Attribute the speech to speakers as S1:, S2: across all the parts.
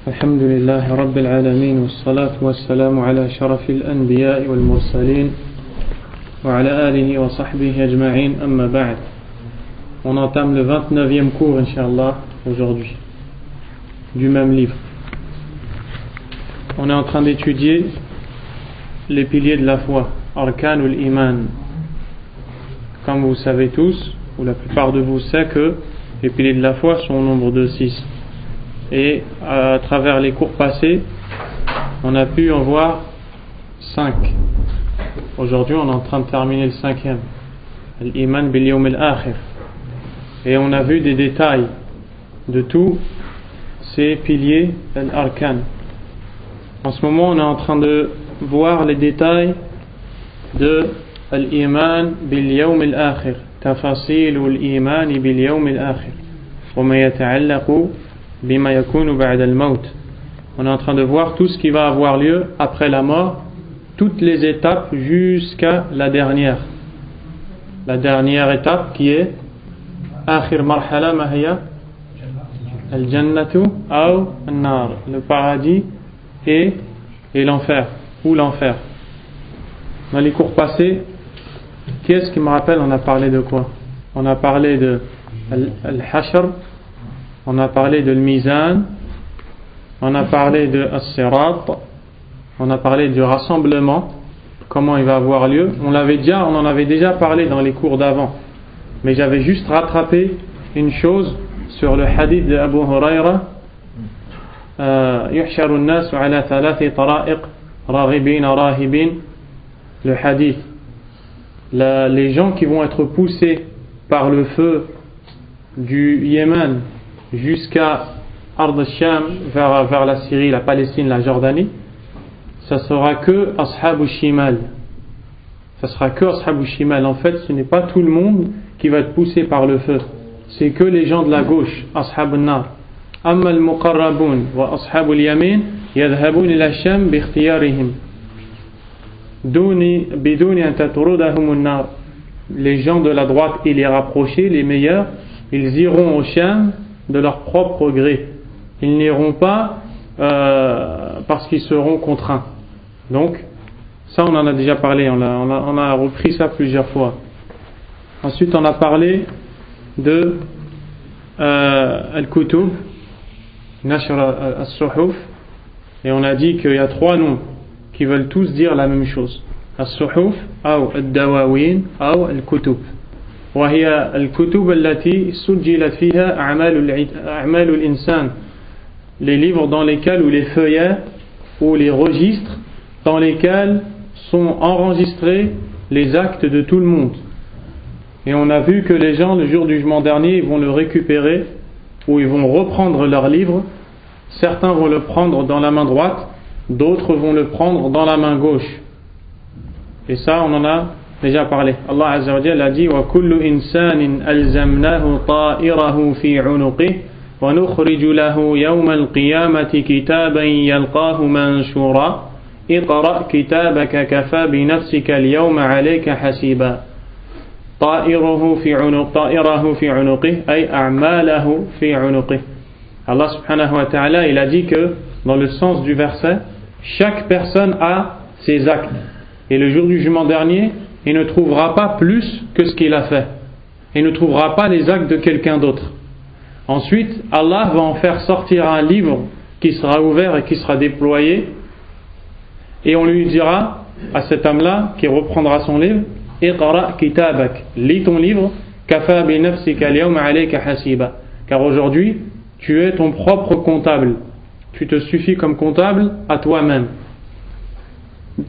S1: الحمد لله رب العالمين والصلاة والسلام على شرف الأنبياء والمرسلين وعلى آله وصحبه أجمعين أما بعد. On entame le 29e cours, Inch'Allah, aujourd'hui, du même livre. On est en train d'étudier les piliers de la foi, Arkan ou l'Iman. Comme vous savez tous, ou la plupart de vous sait que les piliers de la foi sont au nombre de 6. Et à travers les cours passés, on a pu en voir 5. Aujourd'hui, on est en train de terminer le 5e. Al-Iman bil Yawm al-Akhir. Et on a vu des détails de tous ces piliers al-Arkan. En ce moment, on est en train de voir les détails de Al-Iman bil Yawm al-Akhir. Tafasil al-Iman bil Yawm al-Akhir. Wa ma yata'allaqu bima yakunu ba'da al-maut. On est en train de voir tout ce qui va avoir lieu après la mort, toutes les étapes jusqu'à la dernière. La dernière étape qui est Akhir marhala ma hiya al-jannatu aw an-nar, le paradis et l'enfer, ou l'enfer. Dans les cours passés, qui est-ce qui me rappelle, on a parlé de quoi? On a parlé de al-hashr, on a parlé de al-mizan, on a parlé de as-sirat, on a parlé du rassemblement, comment il va avoir lieu. On en avait déjà parlé dans les cours d'avant, mais j'avais juste rattrapé une chose sur le hadith de Abu Huraira. يحشر الناس على 3 طرائق راغبين راهبين. Le hadith, les gens qui vont être poussés par le feu du Yémen jusqu'à Ard al-Sham, vers la Syrie, la Palestine, la Jordanie, ça sera que Ashab al-Shimal. Ça sera que Ashab al-Shimal. En fait, ce n'est pas tout le monde qui va être poussé par le feu. C'est que les gens de la gauche, Ashab al-Nar. Amma al-Muqarrabun wa Ashab al-Yamin yadhhabun ila Sham bi ikhtiyarihim. Biduni an tatrudahum an-nar. Les gens de la droite et les rapprochés, les meilleurs, ils iront au Sham de leur propre gré. Ils n'iront pas parce qu'ils seront contraints. Donc, ça on en a déjà parlé, on a repris ça plusieurs fois. Ensuite, on a parlé de Al-Kutub, Nashr al-Suhuf, et on a dit qu'il y a 3 noms qui veulent tous dire la même chose. Al-Suhuf, ou Al-Dawawin, ou Al-Kutub. وهي الكتب التي سجلت فيها أعمال الإنسان, les livres dans lesquels, ou les feuillets, ou les registres dans lesquels sont enregistrés les actes de tout le monde. Et on a vu que les gens, le jour du jugement dernier, ils vont le récupérer, ou ils vont reprendre leur livre. Certains vont le prendre dans la main droite, d'autres vont le prendre dans la main gauche. Et ça, on en a déjà parlé. Allah Azza wa Jalla a dit wa kullu insanin alzamnahu ta'irahu fi 'unuqihi wa nukhriju lahu yawma al-qiyamati kitaban yalqahu manshura iqra kitabaka kafa bi nafsika al-yawma 'alayka hasiba. Ta'irahu fi 'unuqihi ay a'malahu fi 'unuqihi. Allah subhanahu wa ta'ala, il a dit que dans le sens du verset, chaque personne a ses actes, et le jour du jugement dernier, il ne trouvera pas plus que ce qu'il a fait. Il ne trouvera pas les actes de quelqu'un d'autre. Ensuite, Allah va en faire sortir un livre qui sera ouvert et qui sera déployé. Et on lui dira à cet homme-là, qui reprendra son livre, Iqra kitabak, lis ton livre, kafa bi nafsika al-yawma 'alayka hasiba. Car aujourd'hui, tu es ton propre comptable. Tu te suffis comme comptable à toi-même.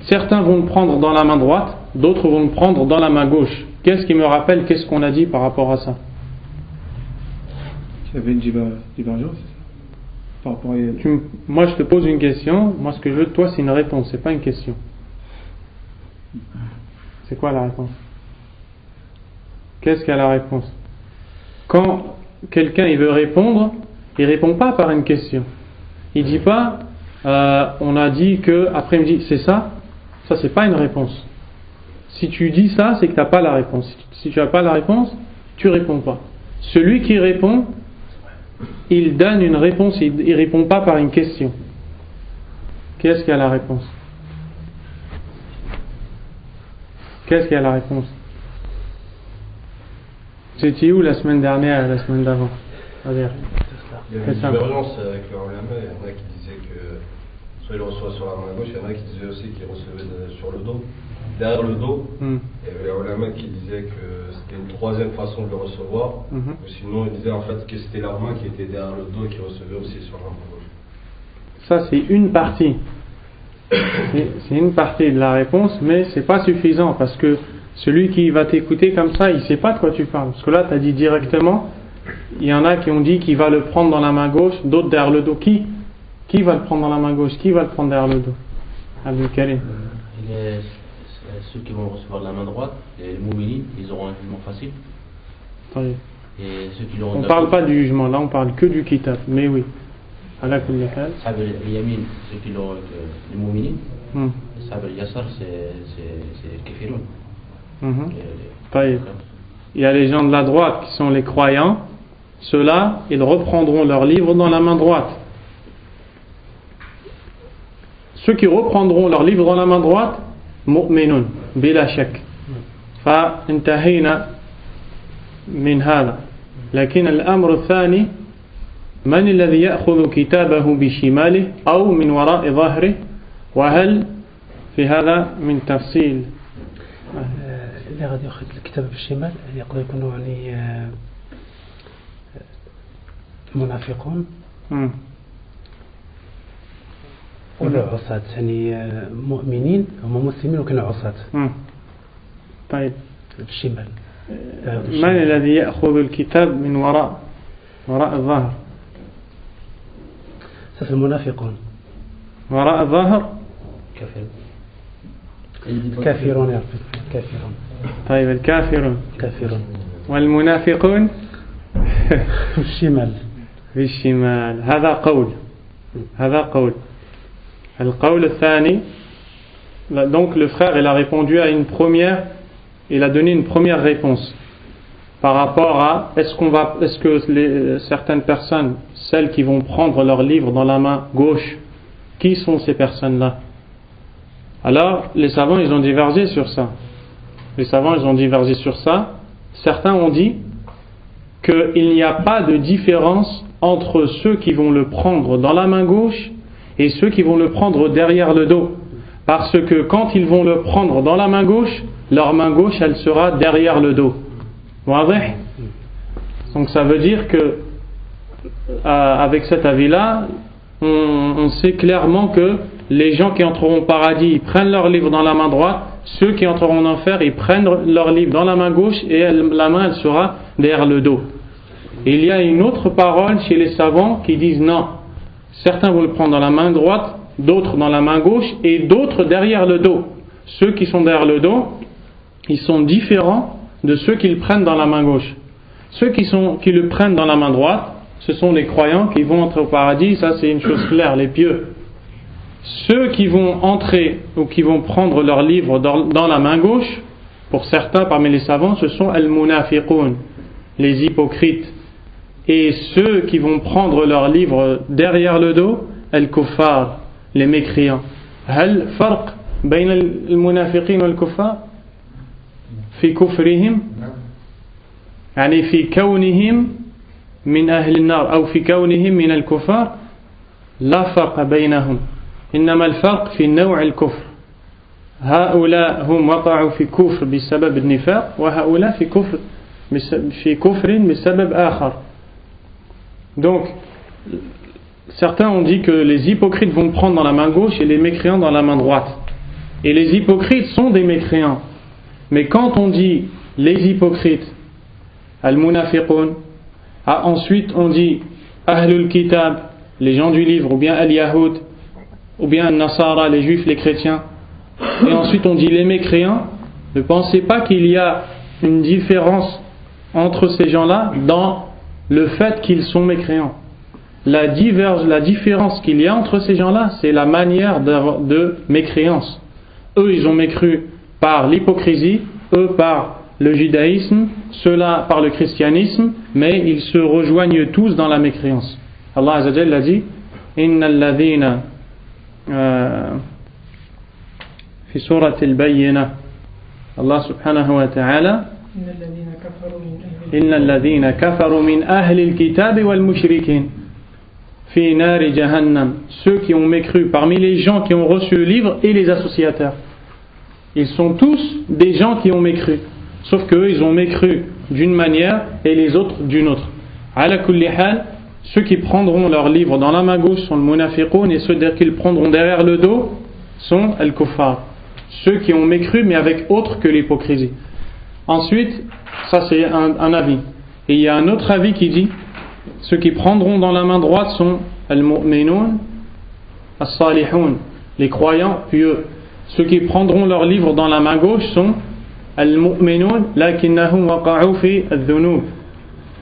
S1: Certains vont le prendre dans la main droite, d'autres vont le prendre dans la main gauche. Qu'est-ce qui me rappelle, qu'est-ce qu'on a dit par rapport à ça?
S2: Il y avait une divergence, c'est ça? Par rapport à...
S1: Moi je te pose une question, moi ce que je veux de toi c'est une réponse, c'est pas une question. C'est quoi la réponse? Qu'est-ce qu'est la réponse? Quand quelqu'un il veut répondre, il répond pas par une question. Il dit pas, on a dit que, après il me dit c'est ça, ça c'est pas une réponse. Si tu dis ça, c'est que tu n'as pas la réponse. Si tu n'as pas la réponse, tu réponds pas. Celui qui répond, il donne une réponse, il répond pas par une question. Qu'est-ce qu'il y a la réponse? Qu'est-ce qu'il y a la réponse? C'était où la semaine dernière et la semaine d'avant?
S3: Il y avait une divergence avec le ulama. Il y en a qui disaient que soit il reçoit sur la main gauche, il y en a qui disaient aussi qu'il recevait sur le dos, derrière le dos. Il y avait le ulama qui disait que c'était une troisième façon de le recevoir. Ou sinon, il disait en fait que c'était la main qui était derrière le dos et qui recevait aussi sur la main gauche.
S1: Ça, c'est une partie. C'est une partie de la réponse, mais c'est pas suffisant parce que celui qui va t'écouter comme ça, il sait pas de quoi tu parles. Parce que là, tu as dit directement, il y en a qui ont dit qu'il va le prendre dans la main gauche, d'autres derrière le dos. Qui va le prendre dans la main gauche? Qui va le prendre derrière le dos? Abdul Karim.
S4: Ceux qui vont recevoir de la main droite, les mouminin, ils auront un jugement facile.
S1: Oui.
S4: Et ceux qui l'auront
S1: On ne parle pas du jugement, là on parle que du kitab, mais oui. Ala kulli hal.
S4: Sahab al-Yamin, ceux qui l'auront les mouminin. Sahab al-Yassar, c'est le kafirun.
S1: Il y a les gens de la droite qui sont les croyants. Ceux-là, ils reprendront leur livre dans la main droite. Ceux qui reprendront leur livre dans la main droite, mu'minun, bila shak. فانتهينا من هذا. لكن الأمر الثاني من الذي يأخذ كتابه بشماله أو من وراء ظهره وهل في هذا من تفصيل؟
S5: اللي غادي ياخذ الكتاب بالشمال يقدر يكونوا يعني المنافقون ولا عصاة، يعني مؤمنين هم مسلمين وكانوا عصاة.
S1: طيب
S5: بالشمال.
S1: من الذي يأخذ الكتاب من وراء الظهر؟
S5: سف المنافقون.
S1: وراء الظهر؟
S5: كافرون يا كافرون.
S1: طيب الكافرون.
S5: كافرون.
S1: والمنافقون؟
S5: في الشمال.
S1: في الشمال. هذا قول. القول الثاني. Donc le frère il a répondu à il a donné une première réponse par rapport à est-ce que certaines personnes, celles qui vont prendre leur livre dans la main gauche, qui sont ces personnes-là? Alors les savants ils ont divergé sur ça. Certains ont dit qu'il n'y a pas de différence entre ceux qui vont le prendre dans la main gauche et ceux qui vont le prendre derrière le dos. Parce que quand ils vont le prendre dans la main gauche, leur main gauche, elle sera derrière le dos. Donc ça veut dire que avec cet avis-là, on sait clairement que les gens qui entreront au paradis, ils prennent leur livre dans la main droite. Ceux qui entreront en enfer, ils prennent leur livre dans la main gauche et la main, elle sera derrière le dos. Et il y a une autre parole chez les savants qui disent non. Certains vont le prendre dans la main droite, d'autres dans la main gauche et d'autres derrière le dos. Ceux qui sont derrière le dos, ils sont différents de ceux qui le prennent dans la main gauche. Ceux qui le prennent dans la main droite, ce sont les croyants qui vont entrer au paradis, ça c'est une chose claire, les pieux. Ceux qui vont entrer ou qui vont prendre leur livre dans la main gauche, pour certains parmi les savants, ce sont al-munafiqun, les hypocrites. Et ceux qui vont prendre leur livre derrière le dos, al-kuffar, les mécréants. هل فرق بين المنافقين والكفار في كفرهم يعني في كونهم من أهل النار أو في كونهم من الكفار لا فرق بينهم إنما الفرق في نوع الكفر هؤلاء هم وقعوا في كفر بسبب النفاق وهؤلاء في كفر بسبب آخر. Donc certains ont dit que les hypocrites vont prendre dans la main gauche et les mécréants dans la main droite. Et les hypocrites sont des mécréants. Mais quand on dit les hypocrites, al-munafiqun, ensuite on dit ahlul kitab, les gens du livre, ou bien al-yahoud, ou bien al-nasara, les juifs, les chrétiens, et ensuite on dit les mécréants, ne pensez pas qu'il y a une différence entre ces gens-là dans le fait qu'ils sont mécréants. La différence qu'il y a entre ces gens-là, c'est la manière de mécréance. Eux, ils ont mécru par l'hypocrisie, eux par le judaïsme, ceux-là par le christianisme, mais ils se rejoignent tous dans la mécréance. Allah Azza wa Jalla a dit Innal ladhina fi surat al-Bayyinah, Allah subhanahu wa ta'ala Innal ladhina kafaru min ahli al-kitab wal mushrikin fi nari jahannam, ceux qui ont mécru parmi les gens qui ont reçu le livre et les associateurs. Ils sont tous des gens qui ont mécru, sauf qu'eux ils ont mécru d'une manière et les autres d'une autre. Ala kulli hal, ceux qui prendront leur livre dans la main gauche sont le munafiqoun, et ceux qui le prendront derrière le dos sont al-kuffar, ceux qui ont mécru mais avec autre que l'hypocrisie. Ensuite, ça c'est un avis, et il y a un autre avis qui dit ceux qui prendront dans la main droite sont al-mu'minun as-salihun, les croyants pieux. Ceux qui prendront leur livre dans la main gauche sont al-mu'minun lakinnahum waqa'u fi adh-dhunub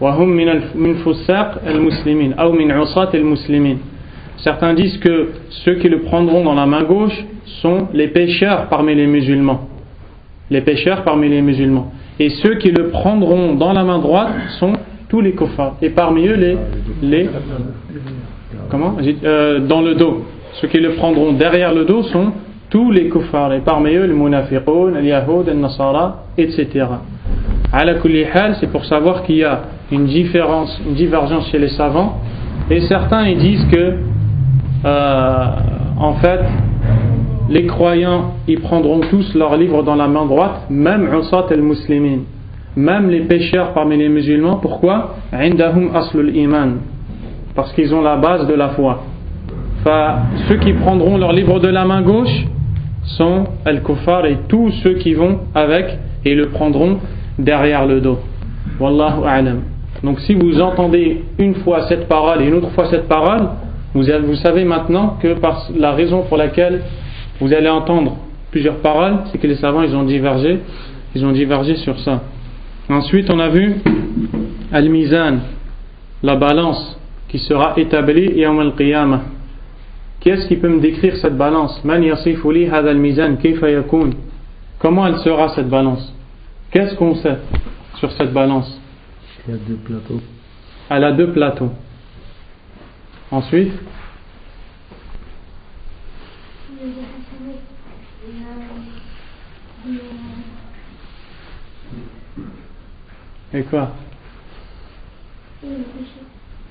S1: wa hum min fussaq al-muslimin ou min usat al-muslimin. Certains disent que ceux qui le prendront dans la main gauche sont les pécheurs parmi les musulmans. Les pécheurs parmi les musulmans. Et ceux qui le prendront dans la main droite sont tous les kuffars. Et parmi eux dans le dos. Ceux qui le prendront derrière le dos sont tous les kuffars. Et parmi eux, les munafiqoun, les yahoud, les nasara, etc. Ala kulli hal, c'est pour savoir qu'il y a une divergence chez les savants. Et certains ils disent que en fait les croyants ils prendront tous leurs livres dans la main droite, même usat al-muslimin, même les pécheurs parmi les musulmans. Pourquoi? Indahum aslul iman, parce qu'ils ont la base de la foi. Ceux qui prendront leur livre de la main gauche sont al-kuffar, et tous ceux qui vont avec et le prendront derrière le dos. Wallahu a'lam. Donc si vous entendez une fois cette parole et une autre fois cette parole, vous savez maintenant que par la raison pour laquelle vous allez entendre plusieurs paroles, c'est que les savants ils ont divergé sur ça. Ensuite on a vu al-mizan, la balance qui sera établie yawm al-qiyamah. Qui est-ce qui peut me décrire cette balance? Man yasifu li hadha al-mizan kayfa yakun? Comment elle sera cette balance? Qu'est-ce qu'on sait sur cette balance?
S2: Il y a 2 plateaux.
S1: Elle a 2 plateaux. Ensuite, et quoi?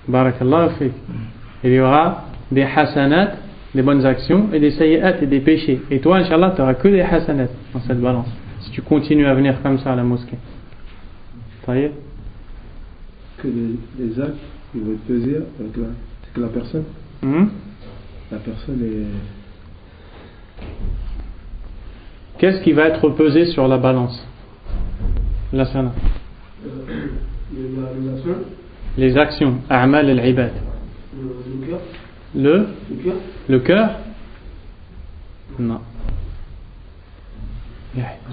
S1: Barakallahu fik. Il y aura des hasanat, des bonnes actions, et des sayyi'at et des péchés. Et toi, Inch'Allah, tu n'auras que des hasanat dans cette balance, si tu continues à venir comme ça à la mosquée. Ça y est?
S2: Que les actes, ils vont être pesés avec la personne. La personne est...
S1: Qu'est-ce qui va être pesé sur la balance? La sana. Les actions. A'mal al-ibad. Le cœur? Non.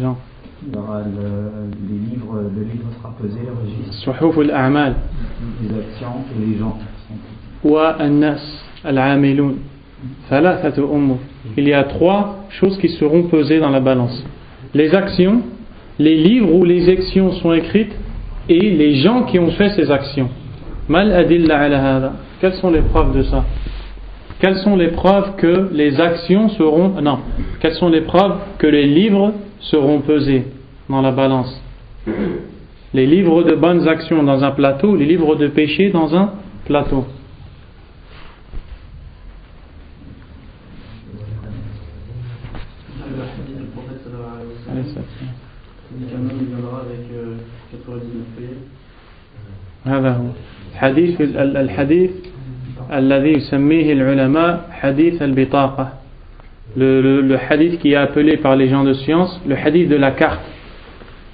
S1: Jean.
S6: Il y aura le livre sera pesé, le registre.
S1: Suhuf al-a'mal.
S6: Les actions et les gens.
S1: Wa an-nas al-amilun. Thalathatu umur. Il y a 3 choses qui seront pesées dans la balance. Les actions, les livres où les actions sont écrites, et les gens qui ont fait ces actions. Mal adilla ala hada. Quelles sont les preuves de ça? Quelles sont les preuves que les actions seront... Non. Quelles sont les preuves que les livres seront pesés dans la balance? Les livres de bonnes actions dans un plateau, les livres de péché dans un plateau. هذا هو الحديث الذي يسميه العلماء حديث البطاقة. Le hadith qui est appelé par les gens de science le hadith de la carte.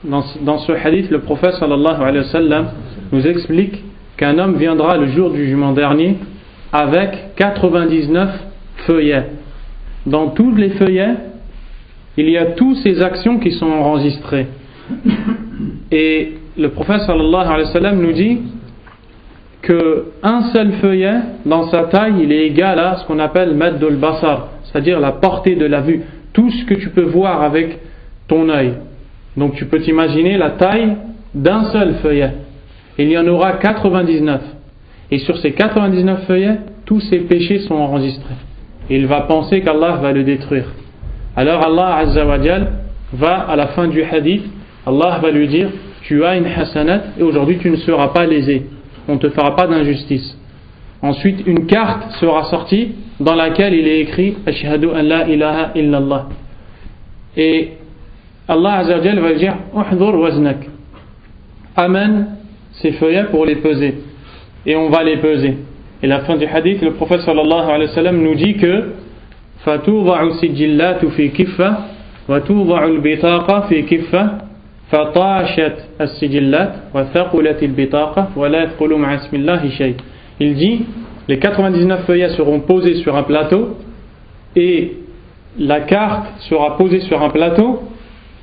S1: Dans ce hadith, le prophète sallallahu alayhi wa sallam nous explique qu'un homme viendra le jour du jugement dernier avec 99 feuillets. Dans tous les feuillets, il y a toutes ces actions qui sont enregistrées. Et le prophète sallallahu alayhi wa sallam nous dit qu'un seul feuillet, dans sa taille, il est égal à ce qu'on appelle maddul basar, c'est-à-dire la portée de la vue, tout ce que tu peux voir avec ton œil. Donc tu peux t'imaginer la taille d'un seul feuillet. Il y en aura 99. Et sur ces 99 feuillets, tous ses péchés sont enregistrés. Et il va penser qu'Allah va le détruire. Alors Allah Azza wa Jal va, à la fin du hadith, Allah va lui dire: tu as une hasanat et aujourd'hui tu ne seras pas lésé. On ne te fera pas d'injustice. Ensuite, une carte sera sortie dans laquelle il est écrit Ashhadu an la ilaha illallah. Et Allah Azza wa Jal va lui dire: Uhdhur waznak. Amène ces feuillets pour les peser. Et on va les peser. Et la fin du hadith, le prophète sallallahu alayhi wa sallam nous dit que فَتُوضَعُ السِّجِلَّاتُ فِي كِفَّةٍ وَتُوضَعُ الْبِطَاقَةُ فِي كِفَّةٍ فَطَاشَتْ السِّجِلَّاتُ وَثَقُلَتِ الْبِطَاقَةُ وَلَا يَدْخُلُ مَعَ اسْمِ اللَّهِ شَيْءٌ. Il dit, les 99 feuillets seront posés sur un plateau et la carte sera posée sur un plateau,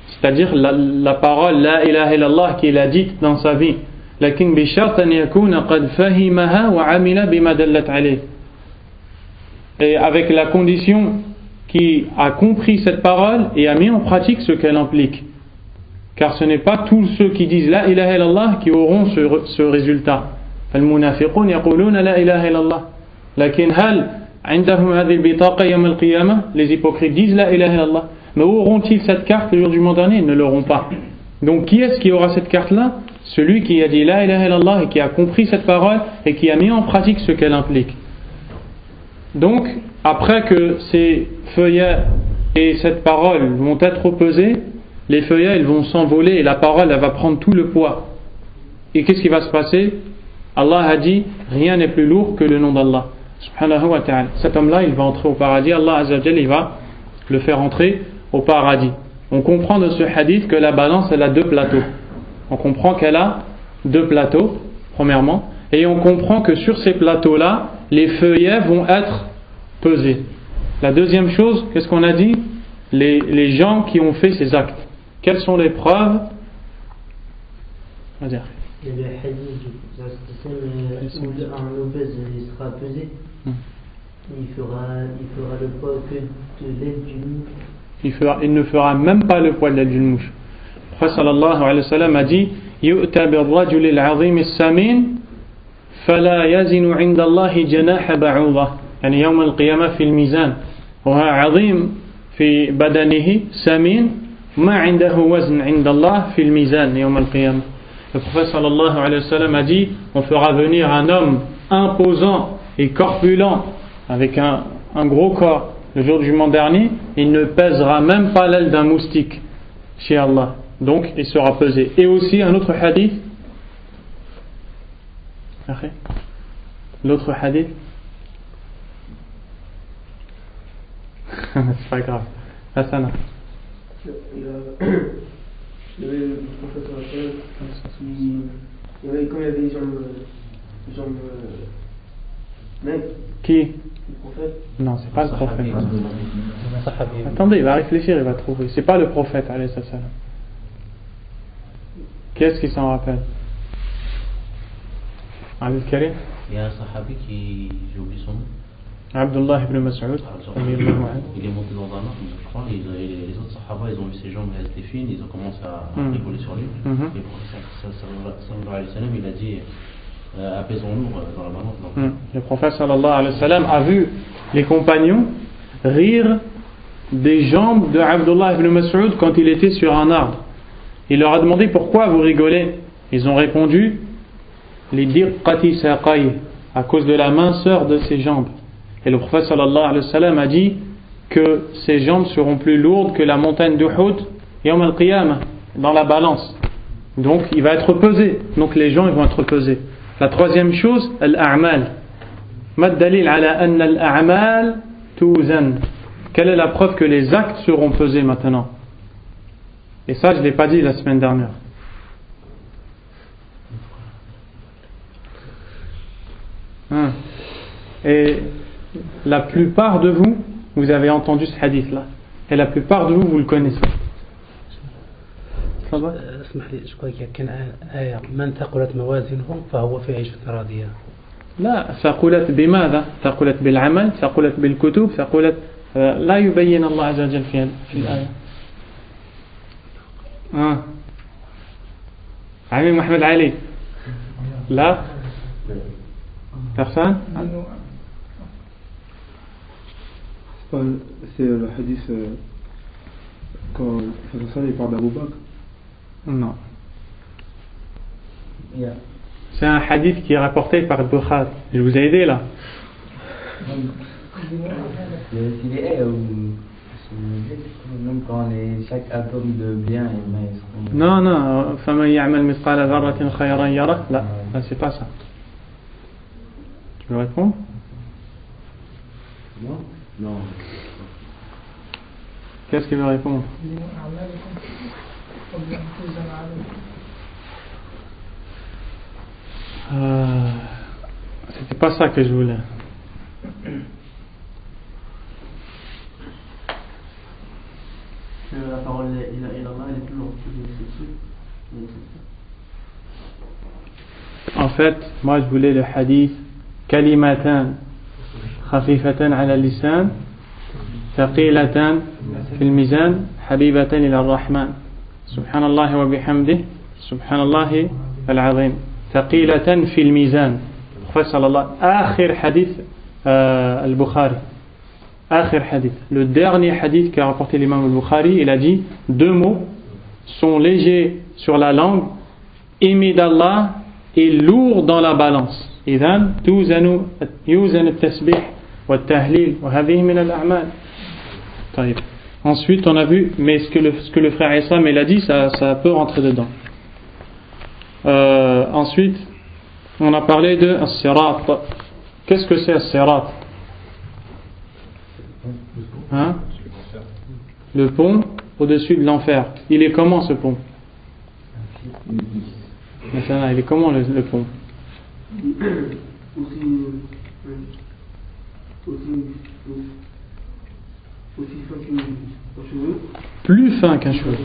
S1: c'est-à-dire la parole La ilaha illallah qu'il a dite dans sa vie. لكن بشرط أن يكون قد فهمها وعمل بما دلت عليه. Et avec la condition qui a compris cette parole et a mis en pratique ce qu'elle implique. Car ce n'est pas tous ceux qui disent La ilaha illallah qui auront ce résultat. فالمنافقون يقولون لا إله إلا الله لكن هل عندهم هذه البطاقة يوم القيامة. Les hypocrites disent La ilaha illallah, mais où auront-ils cette carte le jour du dernier? Ils ne l'auront pas. Donc qui est-ce qui aura cette carte-là? Celui qui a dit La ilaha illallah et qui a compris cette parole et qui a mis en pratique ce qu'elle implique. Donc, après que ces feuillets et cette parole vont être pesés, les feuillets ils vont s'envoler et la parole elle va prendre tout le poids. Et qu'est-ce qui va se passer? Allah a dit rien n'est plus lourd que le nom d'Allah subhanahu wa ta'ala. Cet homme-là il va entrer au paradis. Allah azza wa jalla il va le faire entrer au paradis. On comprend de ce hadith que la balance elle a deux plateaux. On comprend qu'elle a deux plateaux, premièrement, et on comprend que sur ces plateaux-là, les feuillets vont être pesés. La deuxième chose, qu'est-ce qu'on a dit? Les gens qui ont fait ces actes. Quelles sont les preuves? On va dire.
S7: Il y a le hadith où un obèse il sera pesé, il fera le poids que de l'aile d'une mouche.
S1: Il ne fera même pas le poids de l'aile d'une mouche. Le prophète sallallahu alayhi wa sallam a dit يُؤْتَى بِالرَّجُلِ الْعَظِيمِ السَّمِينِ فَلَا يَزِنُ عِنْدَ اللَّهِ جَنَاحَ بَعُوضَةٍ. يعني يوم القيامة في الميزان وهو عظيم في بدنه سمين ما عنده وزن عند الله في الميزان يوم القيامة. Le prophète sallallahu alayhi wa sallam a dit on fera venir un homme imposant et corpulent avec un gros corps le jour du jugement dernier, il ne pèsera même pas l'aile d'un moustique chez Allah. Donc il sera pesé. Et aussi un autre hadith. L'autre hadith. C'est pas grave. Hassana.
S2: Il y avait le professeur quand il y avait des jambes maigres.
S1: Qui?
S2: Le prophète?
S1: Non, c'est pas le prophète. Attendez, il va réfléchir, il va trouver. C'est pas le prophète, alayhi salam. Qui est-ce qui s'en rappelle? Abdul Karim?
S4: Il y a un sahabi qui, j'ai oublié son nom.
S1: Abdullah ibn Mas'ud.
S4: Il est monté dans un arbre, je crois, et les autres sahaba, ils ont vu ses jambes, elles étaient fines, ils ont commencé à rigoler sur lui. Et le prophète sallallahu alayhi wa sallam, il a dit apaisons-nous dans la balance.
S1: Le prophète sallallahu alayhi wa sallam a vu les compagnons rire des jambes de Abdullah ibn Mas'ud quand il était sur un arbre. Il leur a demandé pourquoi vous rigolez. Ils ont répondu les diqqati saqay, à cause de la minceur de ses jambes. Et le prophète sallallahu alayhi wa sallam a dit que ses jambes seront plus lourdes que la montagne d'Uhud yawm al-qiyamah, dans la balance. Donc il va être pesé. Donc les gens ils vont être pesés. La troisième chose, al-a'mal. Ma dalil ala anna al-a'mal tuzan. Quelle est la preuve que les actes seront pesés maintenant? Et ça je ne l'ai pas dit la semaine dernière. Et la plupart de vous, vous avez entendu ce hadith là. Et la plupart de vous, vous le connaissez.
S5: اسمح لي شكون كان آية من ثقلت موازينه فهو في عيشة راضية.
S1: لا ثقلت بماذا؟ ثقلت بالعمل، ثقلت بالكتب، ثقلت لا يبين الله عز وجل في الآية. عمي محمد علي. لا Personne?
S2: C'est le hadith quand il parle d'Abou Bakr.
S1: Non. C'est un hadith qui est rapporté par Bukhari. Je vous ai aidé là.
S6: C'est les haies ou même quand chaque atome de bien et mal.
S1: Non, non. فَمَنْ يَعْمَلْ مِثْقَالَ ذَرَّةٍ خَيْرًا يَرَهُ. Là, c'est pas ça. Tu veux répondre?
S6: Non.
S1: Qu'est-ce qu'il veut répondre? C'était pas ça que je voulais.
S4: La parole il a est toujours
S1: En fait, moi je voulais le hadith kalimatan khafifatan ala lisan thaqilatan fil mizan habibatan ila ar-rahman subhanallah wa bihamdihi subhanallah al-azim thaqilatan fil mizan akhir hadith al-Bukhari. Akhir hadith, le dernier hadith qu'a rapporté l'imam al-Bukhari, il a dit 2 mots sont légers sur la langue, aimés d'Allah et lourds dans la balance. إذن يوزن التسبيح والتهليل وهذه من الأعمال. طيب. Ensuite, on a vu, mais ce que le frère Islam il a dit, ça peut rentrer dedans. Ensuite, on a parlé de as-sirat. Qu'est-ce que c'est as-sirat? Hein? Le pont au-dessus de l'enfer. Il est comment ce pont? Il est comment le pont? Plus fin qu'un cheveu.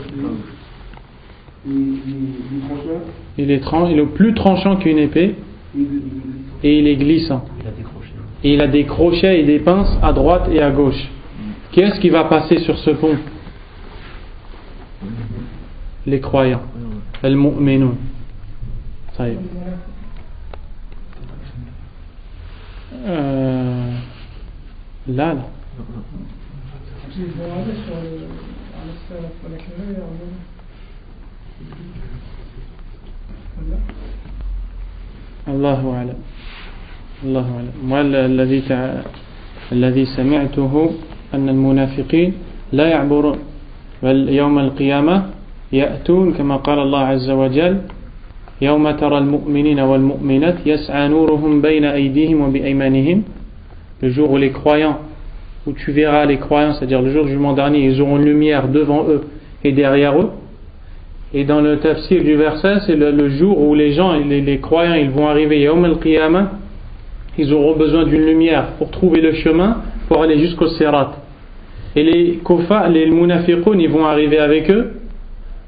S1: Il est plus tranchant qu'une épée et il est glissant. Et il a des crochets et des pinces à droite et à gauche. Qu'est-ce qui va passer sur ce pont? Les croyants. Al-mu'minun. Ça y est. Là. Allahu a'lam. الله أعلم. الذي سمعته أن المنافقين لا يعبرون بل يوم القيامة يأتون كما قال الله عز وجل يوم ترى المؤمنين والمؤمنات يسعى نورهم بين أيديهم وبأيمانهم. Le jour où les croyants, où tu verras les croyants, c'est-à-dire le jour du jugement dernier, ils auront une lumière devant eux et derrière eux. Et dans le tafsir du verset, c'est le jour où les gens, les croyants, ils vont arriver Yawm al-Qiyamah. Ils auront besoin d'une lumière pour trouver le chemin pour aller jusqu'au Sirat. Et les munafiqoun, ils vont arriver avec eux.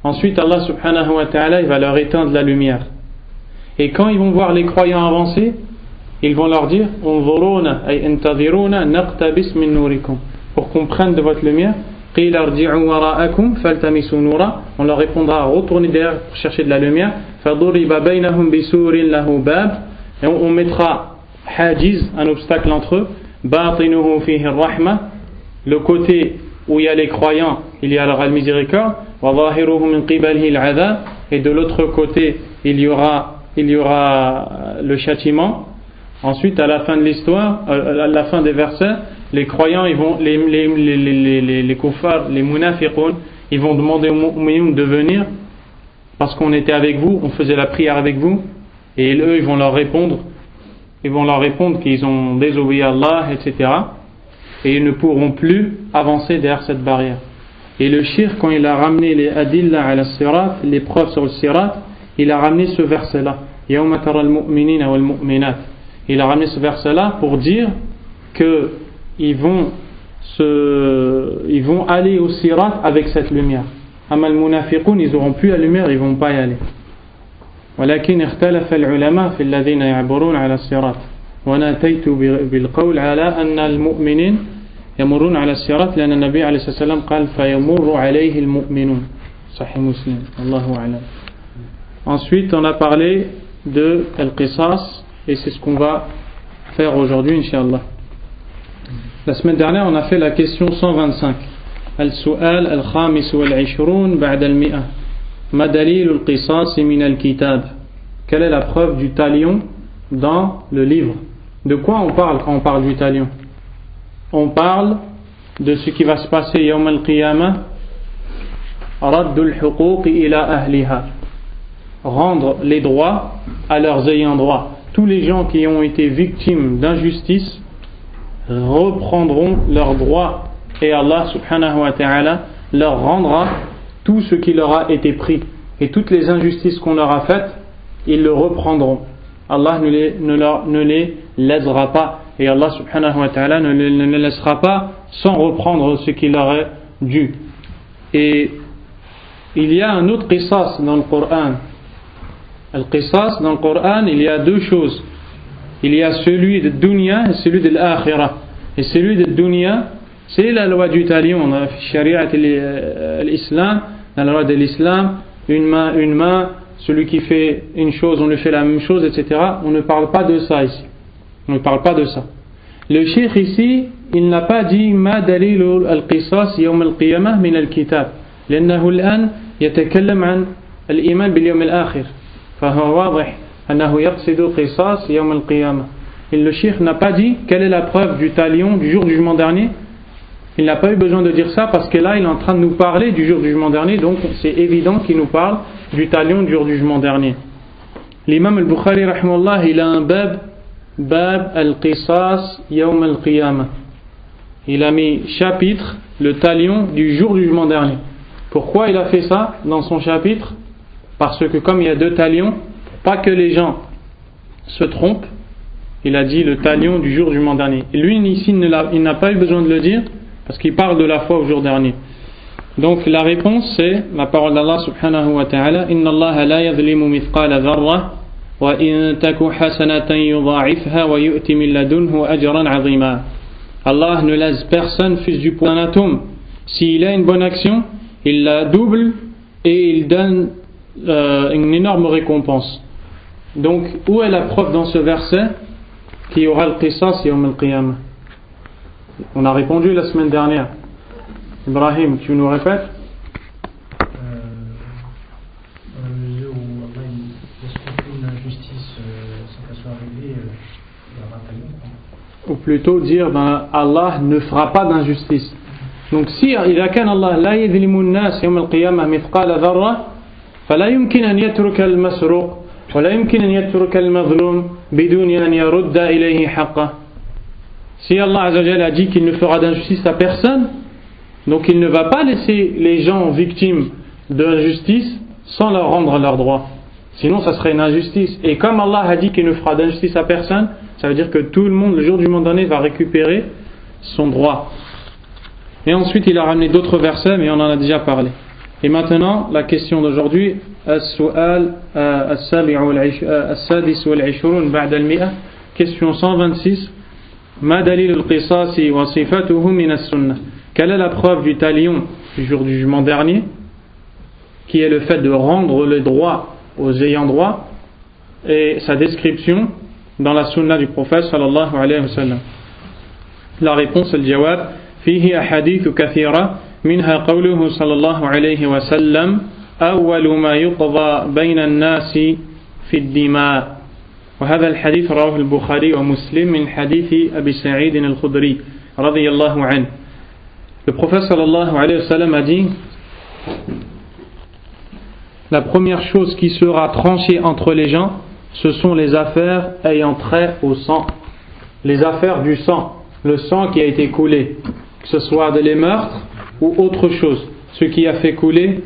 S1: Ensuite, Allah subhanahu wa ta'ala, il va leur éteindre la lumière. Et quand ils vont voir les croyants avancer, ils vont leur dire Unzuruna ay intadhiruna naqtabis min nurikum. Pour qu'on prenne de votre lumière, qila arji'u wara'akum faltamisu nura. On leur répondra retournez derrière pour chercher de la lumière. Faduriba bainahum bisurin lahu bab. Et on mettra hajiz, un obstacle entre eux, batinuhu fihi ar-rahma, le côté où il y a les croyants, il y a la miséricorde, wa zahiruhu min qibalihi al-'adhab, et de l'autre côté il y aura le châtiment. Ensuite, à la fin de l'histoire, à la fin des versets, les croyants, ils vont, les kuffars, les munafiqoun, ils vont demander aux mu'minun de venir parce qu'on était avec vous, on faisait la prière avec vous, et eux ils vont leur répondre qu'ils ont désobéi à Allah, etc. Et ils ne pourront plus avancer derrière cette barrière. Et le shirk, quand il a ramené les adilla ala sirat, les preuves sur le sirat, il a ramené ce verset-là. Yawma tara al-mu'minina wal-mu'minat. Il a ramené ce verset-là pour dire que ils vont aller au sirat avec cette lumière. Amal munafiqun, ils n'auront plus la lumière, ils ne vont pas y aller. ولكن اختلف العلماء في الذين يعبرون على الصراط وأنا أتيت بالقول على أن المؤمنين يمرون على الصراط لأن النبي عليه الصلاة والسلام قال فيمر عليه المؤمنون صحيح مسلم الله أعلم. Ensuite on a parlé de Al-Qisas et c'est ce qu'on va faire aujourd'hui, Inch'Allah. La semaine dernière, on a fait la question 125. Al-Su'al al-Khamis wal-Ishrun ba'da al-Mi'a. Ma dalil al-Qisas min al-Kitab. Quelle est la preuve du talion dans le livre? De quoi on parle quand on parle du talion? On parle de ce qui va se passer Yawm al-Qiyamah. Raddul huquq ila ahliha. Rendre les droits à leurs ayants droit. Tous les gens qui ont été victimes d'injustice reprendront leurs droits et Allah subhanahu wa ta'ala leur rendra tout ce qui leur a été pris. Et toutes les injustices qu'on leur a faites, ils le reprendront. Allah ne les lésera pas. Et Allah subhanahu wa ta'ala ne les laissera pas sans reprendre ce qui leur est dû. Et il y a un autre qisas dans le Coran. Le qisas dans le Coran, il y a deux choses. Il y a celui de dunya et celui de l'akhirah. Et celui de dunya, c'est la loi du talion. Dans la charia de l'islam, dans la loi de l'islam, une main, celui qui fait une chose, on lui fait la même chose, etc. On ne parle pas de ça ici. On ne parle pas de ça. Le cheikh ici, il n'a pas dit ma dalil al-qisas yawm al-qiyamah min al-kitab. لأنه الآن يتكلم عن الإيمان باليوم الآخر. فهو واضح أنه يقصد قصاص يوم القيامة. Et le cheikh n'a pas dit quelle est la preuve du talion du jour du jugement dernier. Il n'a pas eu besoin de dire ça parce que là il est en train de nous parler du jour du jugement dernier, donc c'est évident qu'il nous parle du talion du jour du jugement dernier. L'imam al-Bukhari rahimahullah, il a un bab al-qisas yawm al-qiyamah. Il a mis chapitre le talion du jour du jugement dernier. Pourquoi il a fait ça dans son chapitre? Parce que comme il y a deux talions, pas que les gens se trompent, il a dit le talion du jour du jugement dernier. Et lui ici il n'a pas eu besoin de le dire parce qu'il parle de la foi au jour dernier. Donc la réponse c'est la parole d'Allah subhanahu wa ta'ala: Inna Allah la yadhlimu mithqala dharra wa in taku hasanatan yudha'ifha wa yu'ti min ladunhu ajran 'azima. Allah ne laisse personne fils du poids d'un atome. S'il a une bonne action, il la double et il donne une énorme récompense. Donc où est la preuve dans ce verset qu'il y aura le qisas yawm al-qiyamah? On a répondu la semaine dernière. Ibrahim, tu nous répètes?
S8: Dans la mesure où Allah il laisse aucune injustice sans qu'elle soit réglée, il y aura un talion.
S1: Ou plutôt dire Allah ne fera pas d'injustice. Donc si إذا كان الله لا يظلم الناس يوم القيامة مثقال ذرة فلا يمكن أن يترك المسروق ولا يمكن أن يترك المظلوم بدون أن يرد إليه حقه. Si Allah Azza wa Jalla a dit qu'il ne fera d'injustice à personne, donc il ne va pas laisser les gens victimes d'injustice sans leur rendre leurs droits. Sinon ça serait une injustice. Et comme Allah a dit qu'il ne fera d'injustice à personne, ça veut dire que tout le monde, le jour du jugement dernier, va récupérer son droit. Et ensuite il a ramené d'autres versets, mais on en a déjà parlé. Et maintenant la question d'aujourd'hui, As-Su'al As-Sadis wal-Ishrun ba'da al-Mi'a, question 126. Ma dalil al-qisasi wa sifatuhu min as-sunnah. Quelle est la preuve du talion du jour du jugement dernier, qui est le fait de rendre le droit aux ayants droit, et sa description dans la sunna du prophète sallallahu alayhi wa sallam? La réponse est le jawab: fihi ahadithu kathira minha qawluhu sallallahu alayhi wa sallam awwalu ma yuqda bayna an-nasi fi ad-dima'. وهذا الحديث رواه البخاري ومسلم من حديث أبي سعيد الخدري رضي الله عنه. Le prophète sallallahu alayhi wa sallam a dit: la première chose qui sera tranchée entre les gens, ce sont les affaires ayant trait au sang. Les affaires du sang, le sang qui a été coulé, que ce soit des meurtres ou autre chose, ce qui a fait couler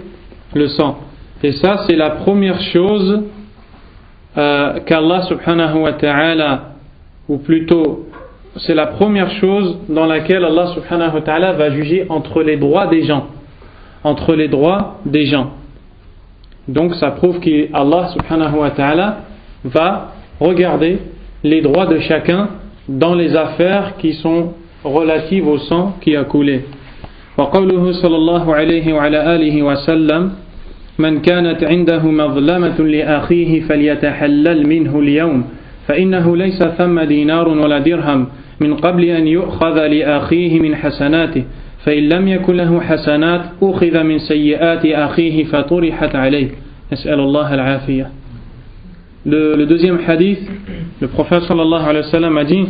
S1: le sang. Et ça, c'est la première chose qu'Allah subhanahu wa ta'ala, ou plutôt c'est la première chose dans laquelle Allah subhanahu wa ta'ala va juger entre les droits des gens. Entre les droits des gens. Donc ça prouve qu'Allah subhanahu wa ta'ala va regarder les droits de chacun dans les affaires qui sont relatives au sang qui a coulé. وقوله صلى الله عليه وعلى آله وسلم من كانت عنده مظلمة لأخيه فليتحلل منه اليوم فإنه ليس ثم دينار ولا درهم من قبل أن يؤخذ لأخيه من حسناته فإن لم يكن له حسنات أخذ من سيئات أخيه فطرحت عليه نسأل الله العافية. Le deuxième hadith, le prophète sallallahu alayhi wa sallam a dit: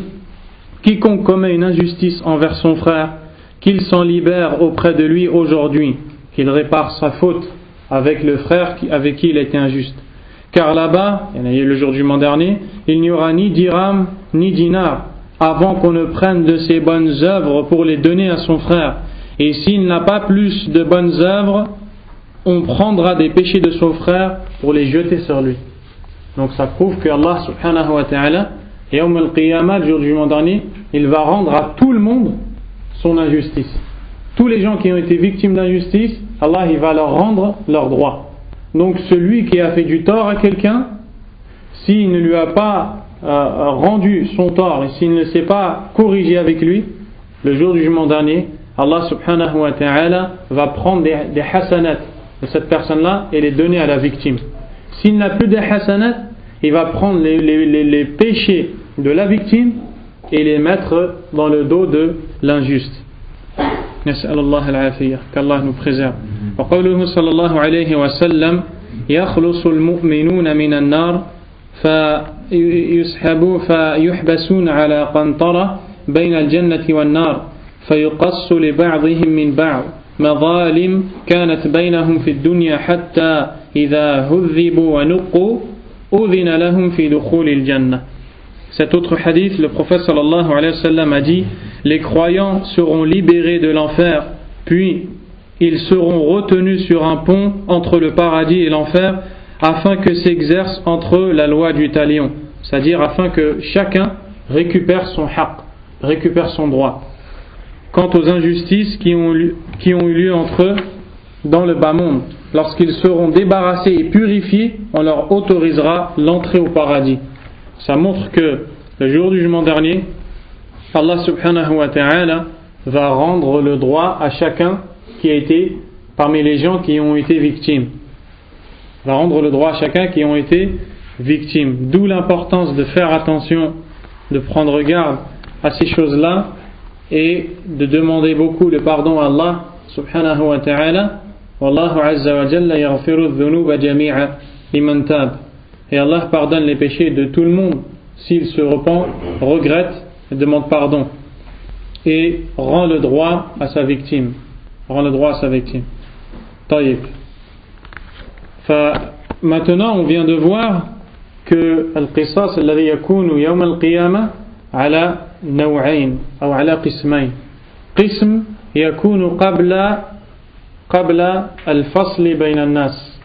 S1: quiconque commet une injustice envers son frère, qu'il s'en libère auprès de lui aujourd'hui, qu'il répare sa faute avec le frère avec qui il a été injuste. Car là-bas, le jour du jugement dernier, il n'y aura ni dirham ni dinar avant qu'on ne prenne de ses bonnes œuvres pour les donner à son frère. Et s'il n'a pas plus de bonnes œuvres, on prendra des péchés de son frère pour les jeter sur lui. Donc ça prouve que Allah subhanahu wa ta'ala, Yawm al-Qiyamah, le jour du jugement dernier, il va rendre à tout le monde son injustice. Tous les gens qui ont été victimes d'injustice, Allah il va leur rendre leurs droits. Donc celui qui a fait du tort à quelqu'un, s'il ne lui a pas rendu son tort et s'il ne s'est pas corrigé avec lui, le jour du jugement dernier, Allah subhanahu wa ta'ala va prendre des hasanat de cette personne-là et les donner à la victime. S'il n'a plus de hasanat, il va prendre les péchés de la victime et les mettre dans le dos de l'injuste. نسأل الله العافية كالله نبخزر. وقوله صلى الله عليه وسلم يخلص المؤمنون من النار فيحبسون على قنطرة بين الجنة والنار فيقص لبعضهم من بعض مظالم كانت بينهم في الدنيا حتى إذا هذبوا ونقوا أذن لهم في دخول الجنة. Cet autre hadith, le prophète sallallahu alayhi wa sallam a dit: les croyants seront libérés de l'enfer, puis ils seront retenus sur un pont entre le paradis et l'enfer, afin que s'exerce entre eux la loi du talion, c'est-à-dire afin que chacun récupère son haqq, récupère son droit. Quant aux injustices qui ont eu lieu entre eux dans le bas monde, lorsqu'ils seront débarrassés et purifiés, on leur autorisera l'entrée au paradis. Ça montre que le jour du jugement dernier, Allah subhanahu wa ta'ala va rendre le droit à chacun qui a été parmi les gens qui ont été victimes. Va rendre le droit à chacun qui ont été victimes. D'où l'importance de faire attention, de prendre garde à ces choses-là et de demander beaucoup le pardon à Allah subhanahu wa ta'ala. Wallahu azza wa jalla yaghfiru dhunuba jami'a liman tab. Et Allah pardonne les péchés de tout le monde s'il se repent, regrette et demande pardon. Et rend le droit à sa victime. Rend le droit à sa victime. Taïb. Maintenant, on vient de voir que al-qisas alladhi yakunu yawm al-qiyamah ala naw'ayn ou ala qismayn. Qism yakunu qabla al-fasl bayna an-nas.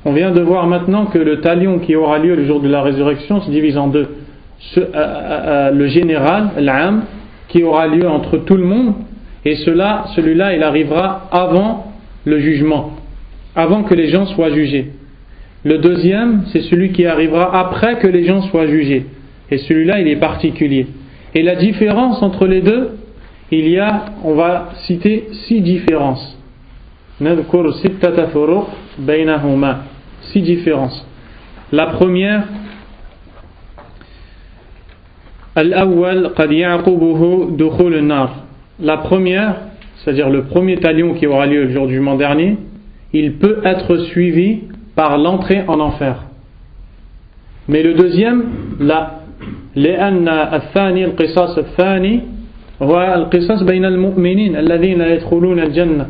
S1: On vient de voir maintenant que le talion qui aura lieu le jour de la résurrection se divise en deux. Le général, l'am, qui aura lieu entre tout le monde, et celui-là il arrivera avant le jugement, avant que les gens soient jugés. Le deuxième, c'est celui qui arrivera après que les gens soient jugés, et celui-là il est particulier. Et la différence entre les deux, on va citer 6 différences. 6 différences. La première, la première, c'est-à-dire le premier talion qui aura lieu le jour du jugement dernier, il peut être suivi par l'entrée en enfer. Mais le deuxième, là, لأن الثاني القصاص الثاني هو القصاص بين المؤمنين الذين يدخلون الجنة.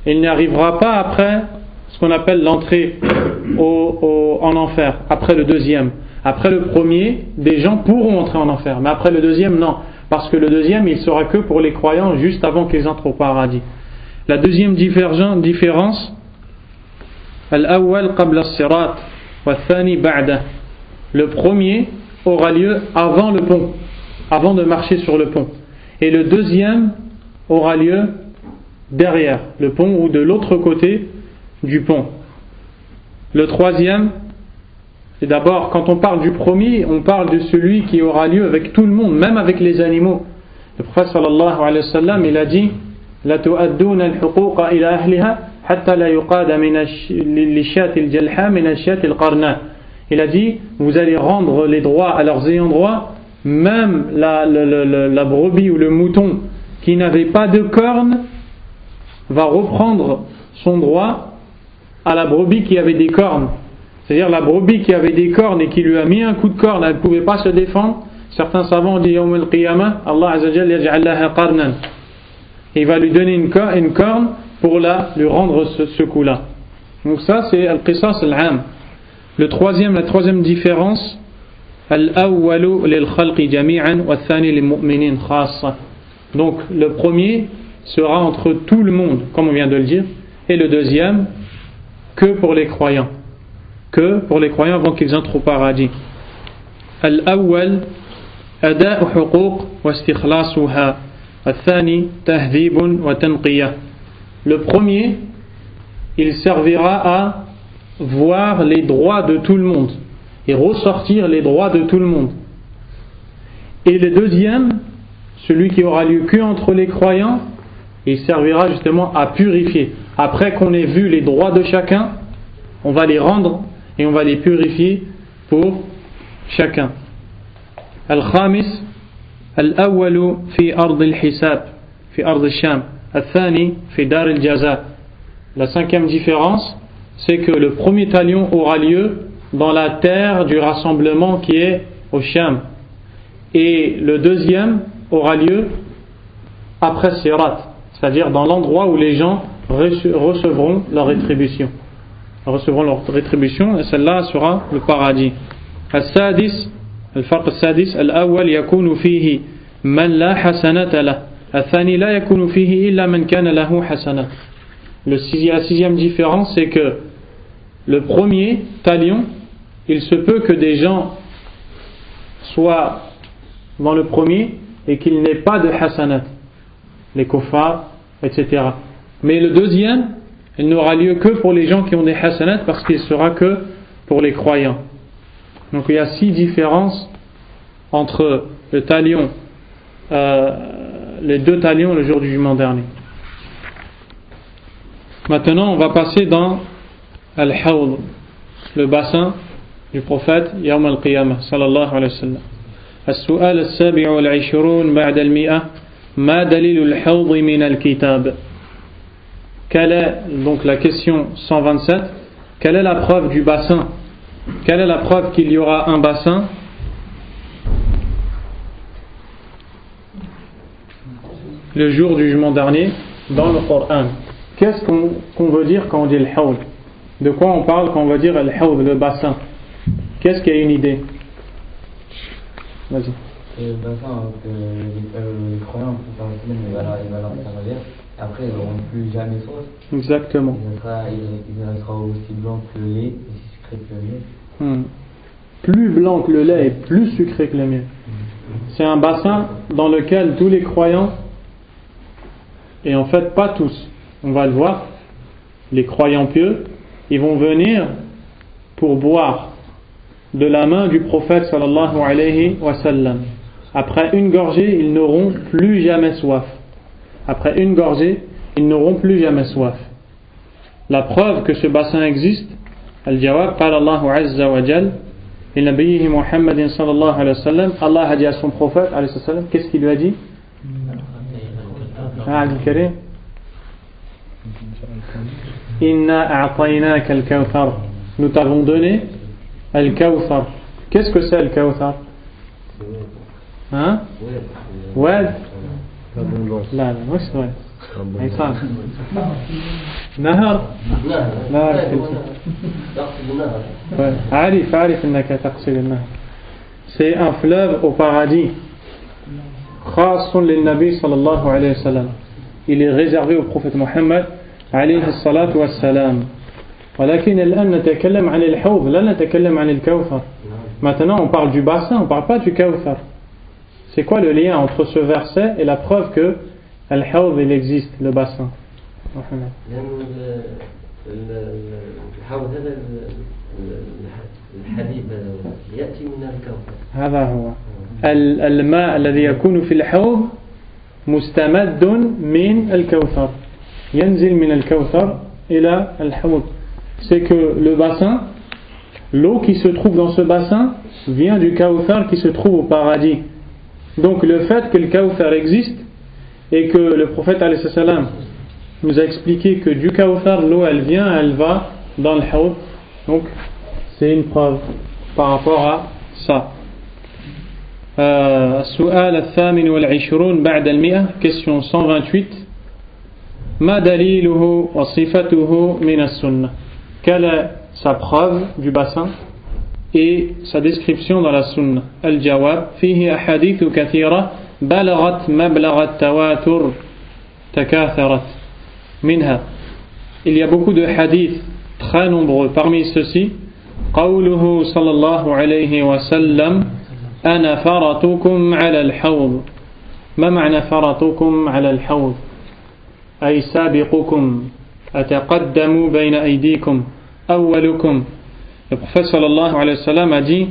S1: Il n'y arrivera pas après ce qu'on appelle l'entrée en enfer, après le deuxième. Après le premier, des gens pourront entrer en enfer, mais après le deuxième, non. Parce que le deuxième, il sera que pour les croyants juste avant qu'ils entrent au paradis. La deuxième différence, al-awwal qabla as-sirat wa ath-thani ba'da. Le premier aura lieu avant le pont, avant de marcher sur le pont. Et le deuxième aura lieu derrière le pont ou de l'autre côté du pont. Le troisième, c'est d'abord, quand on parle du premier, on parle de celui qui aura lieu avec tout le monde, même avec les animaux. Le prophète sallallahu alayhi wa sallam, il a dit: La tu'adduna al-huquqa ila ahliha حتى لا يقاد للشاة الجلحاء من الشاة القرناء. Il a dit, vous allez rendre les droits à leurs ayants droit, même la brebis ou le mouton qui n'avait pas de cornes va reprendre son droit à la brebis qui avait des cornes. C'est-à-dire la brebis qui avait des cornes et qui lui a mis un coup de corne, elle ne pouvait pas se défendre. Certains savants ont dit Yawm al-Qiyamah, Allah Azza wa Jalla yaj'al laha qarnan. Il va lui donner une corne pour lui rendre ce coup-là. Donc ça c'est al-qisas al-am. La troisième différence, al-awwalu lil-khalqi jami'an wa ath-thani lil-mu'minin khassa. Donc le premier sera entre tout le monde, comme on vient de le dire, et le deuxième que pour les croyants. Que pour les croyants avant qu'ils entrent au paradis. Al-awwal ada'u huquq wa istikhlasuha. Al-thani tahdhibun wa tanqiyah. Le premier, il servira à voir les droits de tout le monde et ressortir les droits de tout le monde. Et le deuxième, celui qui aura lieu que entre les croyants, il servira justement à purifier. Après qu'on ait vu les droits de chacun, on va les rendre et on va les purifier pour chacun. Al-Khamis, Al-Awwalu fi ard al-Hisab, fi ard al-Sham, Al-Thani fi dar al-Jaza. La cinquième différence, c'est que le premier talion aura lieu dans la terre du rassemblement qui est au Sham. Et le deuxième aura lieu après Sirat, c'est-à-dire dans l'endroit où les gens recevront leur rétribution. Et celle-là sera le paradis. Al-Sadis, الفرق السادس الأول يكون فيه من لا حسنة له الثاني لا يكون فيه إلا من كان له حسنة. La sixième différence, c'est que le premier talion, il se peut que des gens soient dans le premier et qu'il n'ait pas de hasanat, les kuffar, etc. Mais le deuxième, il n'aura lieu que pour les gens qui ont des hasanat parce qu'il sera que pour les croyants. Donc il y a 6 différences entre le talion, les 2 talions le jour du jugement dernier. Maintenant, on va passer dans Al-Hawd, le bassin du prophète Yawm al-Qiyamah, sallallahu alayhi wa sallam. السؤال السابع والعشرون بعد المئة ما دليل الحوض من الكتاب. Quelle est, donc la question 127, quelle est la preuve du bassin? Quelle est la preuve qu'il y aura un bassin? Le jour du jugement dernier dans le Coran. Qu'est-ce qu'on veut dire quand on dit al-hawd? De quoi on parle quand on va dire al-hawd, le bassin? Qu'est-ce qui a une idée? Vas-y.
S6: Le bassin que les croyants il va leur servir. Après ils n'auront plus jamais soif.
S1: Exactement.
S6: Il sera aussi blanc que le lait, aussi sucré que le miel.
S1: Plus blanc que le lait et plus sucré que le miel. C'est un bassin dans lequel tous les croyants, et en fait pas tous, on va le voir, les croyants pieux, ils vont venir pour boire de la main du prophète sallallahu alayhi wa sallam. Après une gorgée, ils n'auront plus jamais soif. Après une gorgée, ils n'auront plus jamais soif. La preuve que ce bassin existe, al-jawab, qala Allahu azza wa jal, il nabiyhi Muhammadin sallallahu alayhi wa sallam, Allah a dit à son prophète alayhi wa sallam, qu'est-ce qu'il lui a dit? al-karim, inna a'taynaka al-kawthar, nous t'avons donné al-kawthar. Qu'est-ce que c'est al-kawthar? Hein? Wad? لا مش واد عصام نهر لا عارف انك تقصد النهر. C'est un fleuve au paradis خاص للنبي صلى الله عليه وسلم. Il est réservé au prophète Mohammed عليه الصلاة والسلام. ولكن الآن نتكلم عن الحوض لا نتكلم عن الكوثر. Maintenant on parle du bassin, on ne parle pas du kawthar. C'est quoi le lien entre ce verset et la preuve que Al-Hawd il existe, le bassin? هذا هو الماء الذي يكون في الحوض مستمد من الكوثر، ينزل من الكوثر ila al-hawd. C'est que le bassin, l'eau qui se trouve dans ce bassin vient du Kawthar qui se trouve au paradis. Donc le fait que le Kawthar existe et que le prophète alayhi salam nous a expliqué que du Kawthar l'eau elle va dans le hawd, donc c'est une preuve par rapport à ça. السؤال الثامن والعشرون بعد المئة, question 128. ما دليله وصفته من السنة. Quelle est sa preuve du bassin et sa description dans la sunna? الجواب فيه أحاديث كثيرة بلغت مبلغ التواتر تكاثرت منها. Il y a beaucoup de hadiths très nombreux. Parmi ceux-ci, قوله صلى الله عليه وسلم أنا فرطكم على الحوض. ما معنى فرطكم على الحوض؟ أي سابقكم أتقدموا بين أيديكم أولكم. Le prophète sallallahu alayhi wa sallam a dit: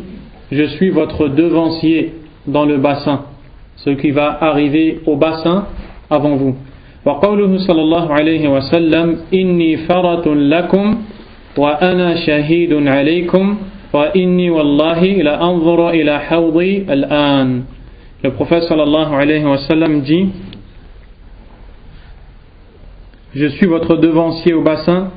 S1: je suis votre devancier dans le bassin, ce qui va arriver au bassin avant vous. وقوله صلى الله عليه وسلم إني فرط لكم وأنا شهيد عليكم وإني والله لأنظر إلى حوضي الآن. Le prophète sallallahu alayhi wa sallam dit: je suis votre devancier au bassin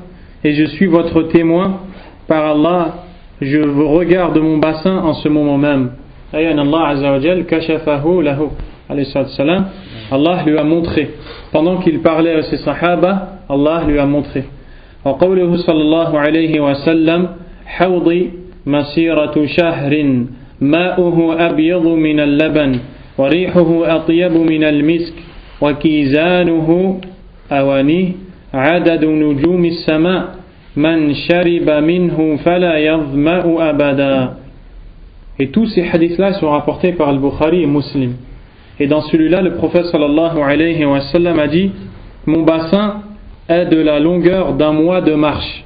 S1: et je suis votre témoin. Par Allah, je vous regarde mon bassin en ce moment même. Allah Azza wa Jal kashafahu lahu alayhi salam. Allah lui a montré. Pendant qu'il parlait à ses sahaba, Allah lui a montré. Wa qawluhu sallallahu alayhi wa sallam hawdi masiratu shahrin ma'uhu abyadu min al-laban wa rihuhu atyabu min al-misk wa kizanuhu awani adadu nujumi as-sama' man shariba minhu fala yadhma'u abada. Et tous ces hadiths-là sont rapportés par Al-Bukhari et Muslim. Et dans celui-là, le prophète sallallahu alayhi wa sallam a dit: mon bassin est de la longueur d'un mois de marche.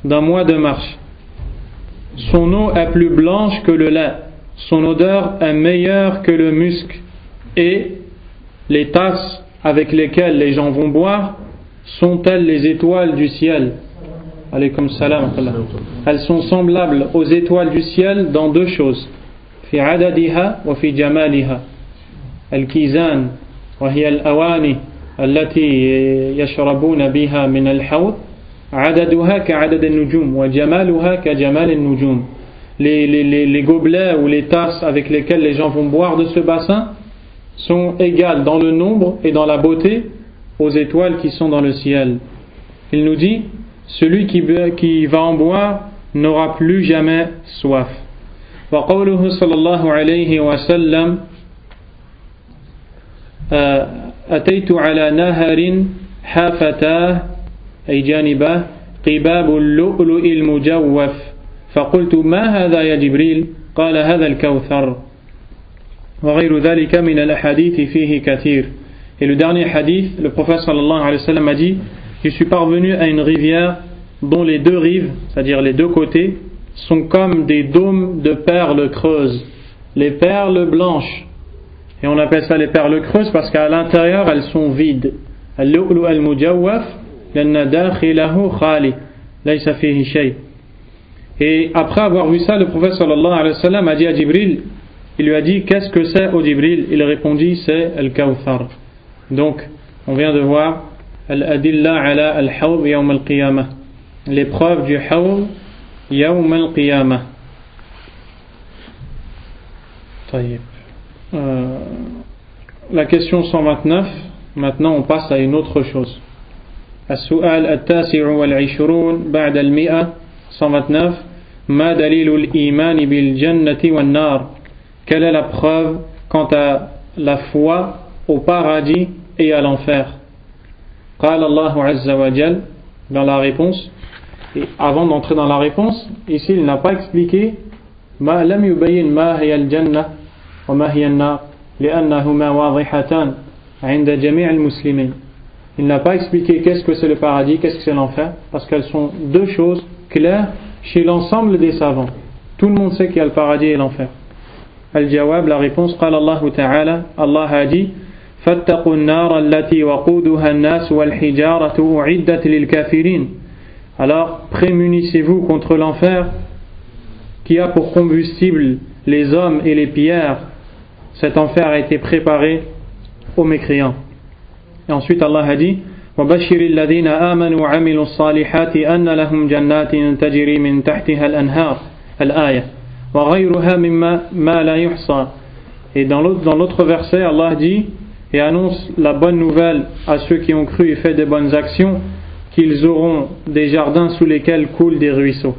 S1: D'un mois de marche. Son eau est plus blanche que le lait. Son odeur est meilleure que le musc. Et les tasses avec lesquelles les gens vont boire sont-elles les étoiles du ciel? Alaykum salam. Elles sont semblables aux étoiles du ciel dans deux choses: fi adadiha wa fi jamaliha. Al-kizan wa hiya al-awani allati yashrabuna biha min al-hawd adaduha ka adad an-nujum wa jamaluha ka jamal an-nujum. Les gobelets ou les tasses avec lesquelles les gens vont boire de ce bassin sont égales dans le nombre et dans la beauté aux étoiles qui sont dans le ciel. Il nous dit: celui qui va en boire n'aura plus jamais soif. Wa qawluhu sallallahu alayhi wa sallam ataytu ala naharin hafatah ay janibah qibab al-lu'lu' al-mujawwaf faqultu ma hadha ya Jibril qala hadha al-kawthar wa ghayru dhalika min al-ahadith fihi kathir. Et le dernier hadith, le prophète sallallahu alayhi wa sallam a dit: je suis parvenu à une rivière dont les deux rives, c'est-à-dire les deux côtés, sont comme des dômes de perles creuses, les perles blanches. Et on appelle ça les perles creuses parce qu'à l'intérieur elles sont vides. Al-lu'lu' al-mujawwaf lanna dakhilahu khali laysa fihi shay. Et après avoir vu ça, le prophète sallallahu alayhi wa sallam a dit à Jibril, il lui a dit: qu'est-ce que c'est, ô Jibril? Il répondit: c'est al-kawthar. Donc on vient de voir Al-adilla ala al-hawd yawm al-qiyamah. L'épreuve du hawd yawm al-qiyamah. La question 129. Maintenant on passe à une autre chose. السؤال التاسع والعشرون بعد المئة 129. ما دليل الإيمان بالجنة والنار. Quelle est la preuve quant à la foi au paradis et à l'enfer? قال الله عز وجل, dans la réponse. Et avant d'entrer dans la réponse, ici il n'a pas expliqué ما لم يبين ما هي الجنة وما هي النار لأنهما واضحتان عند جميع المسلمين. Il n'a pas expliqué qu'est-ce que c'est le paradis, qu'est-ce que c'est l'enfer, parce qu'elles sont deux choses claires chez l'ensemble des savants. Tout le monde sait qu'il y a le paradis et l'enfer. Al-Jawab, la réponse, قال الله تعالى, Allah a dit: فاتقوا النار التي وقودها الناس والحجارة أعدت للكافرين. Alors prémunissez-vous contre l'enfer qui a pour combustible les hommes et les pierres. Cet enfer a été préparé aux mécréants. Et ensuite Allah a dit وبشر الذين آمنوا وعملوا الصالحات أن لهم جنات تجري من تحتها الأنهار الآية وغيرها مما لا يحصى. Et dans l'autre verset Allah dit et annonce la bonne nouvelle à ceux qui ont cru et fait de bonnes actions qu'ils auront des jardins sous lesquels coulent des ruisseaux.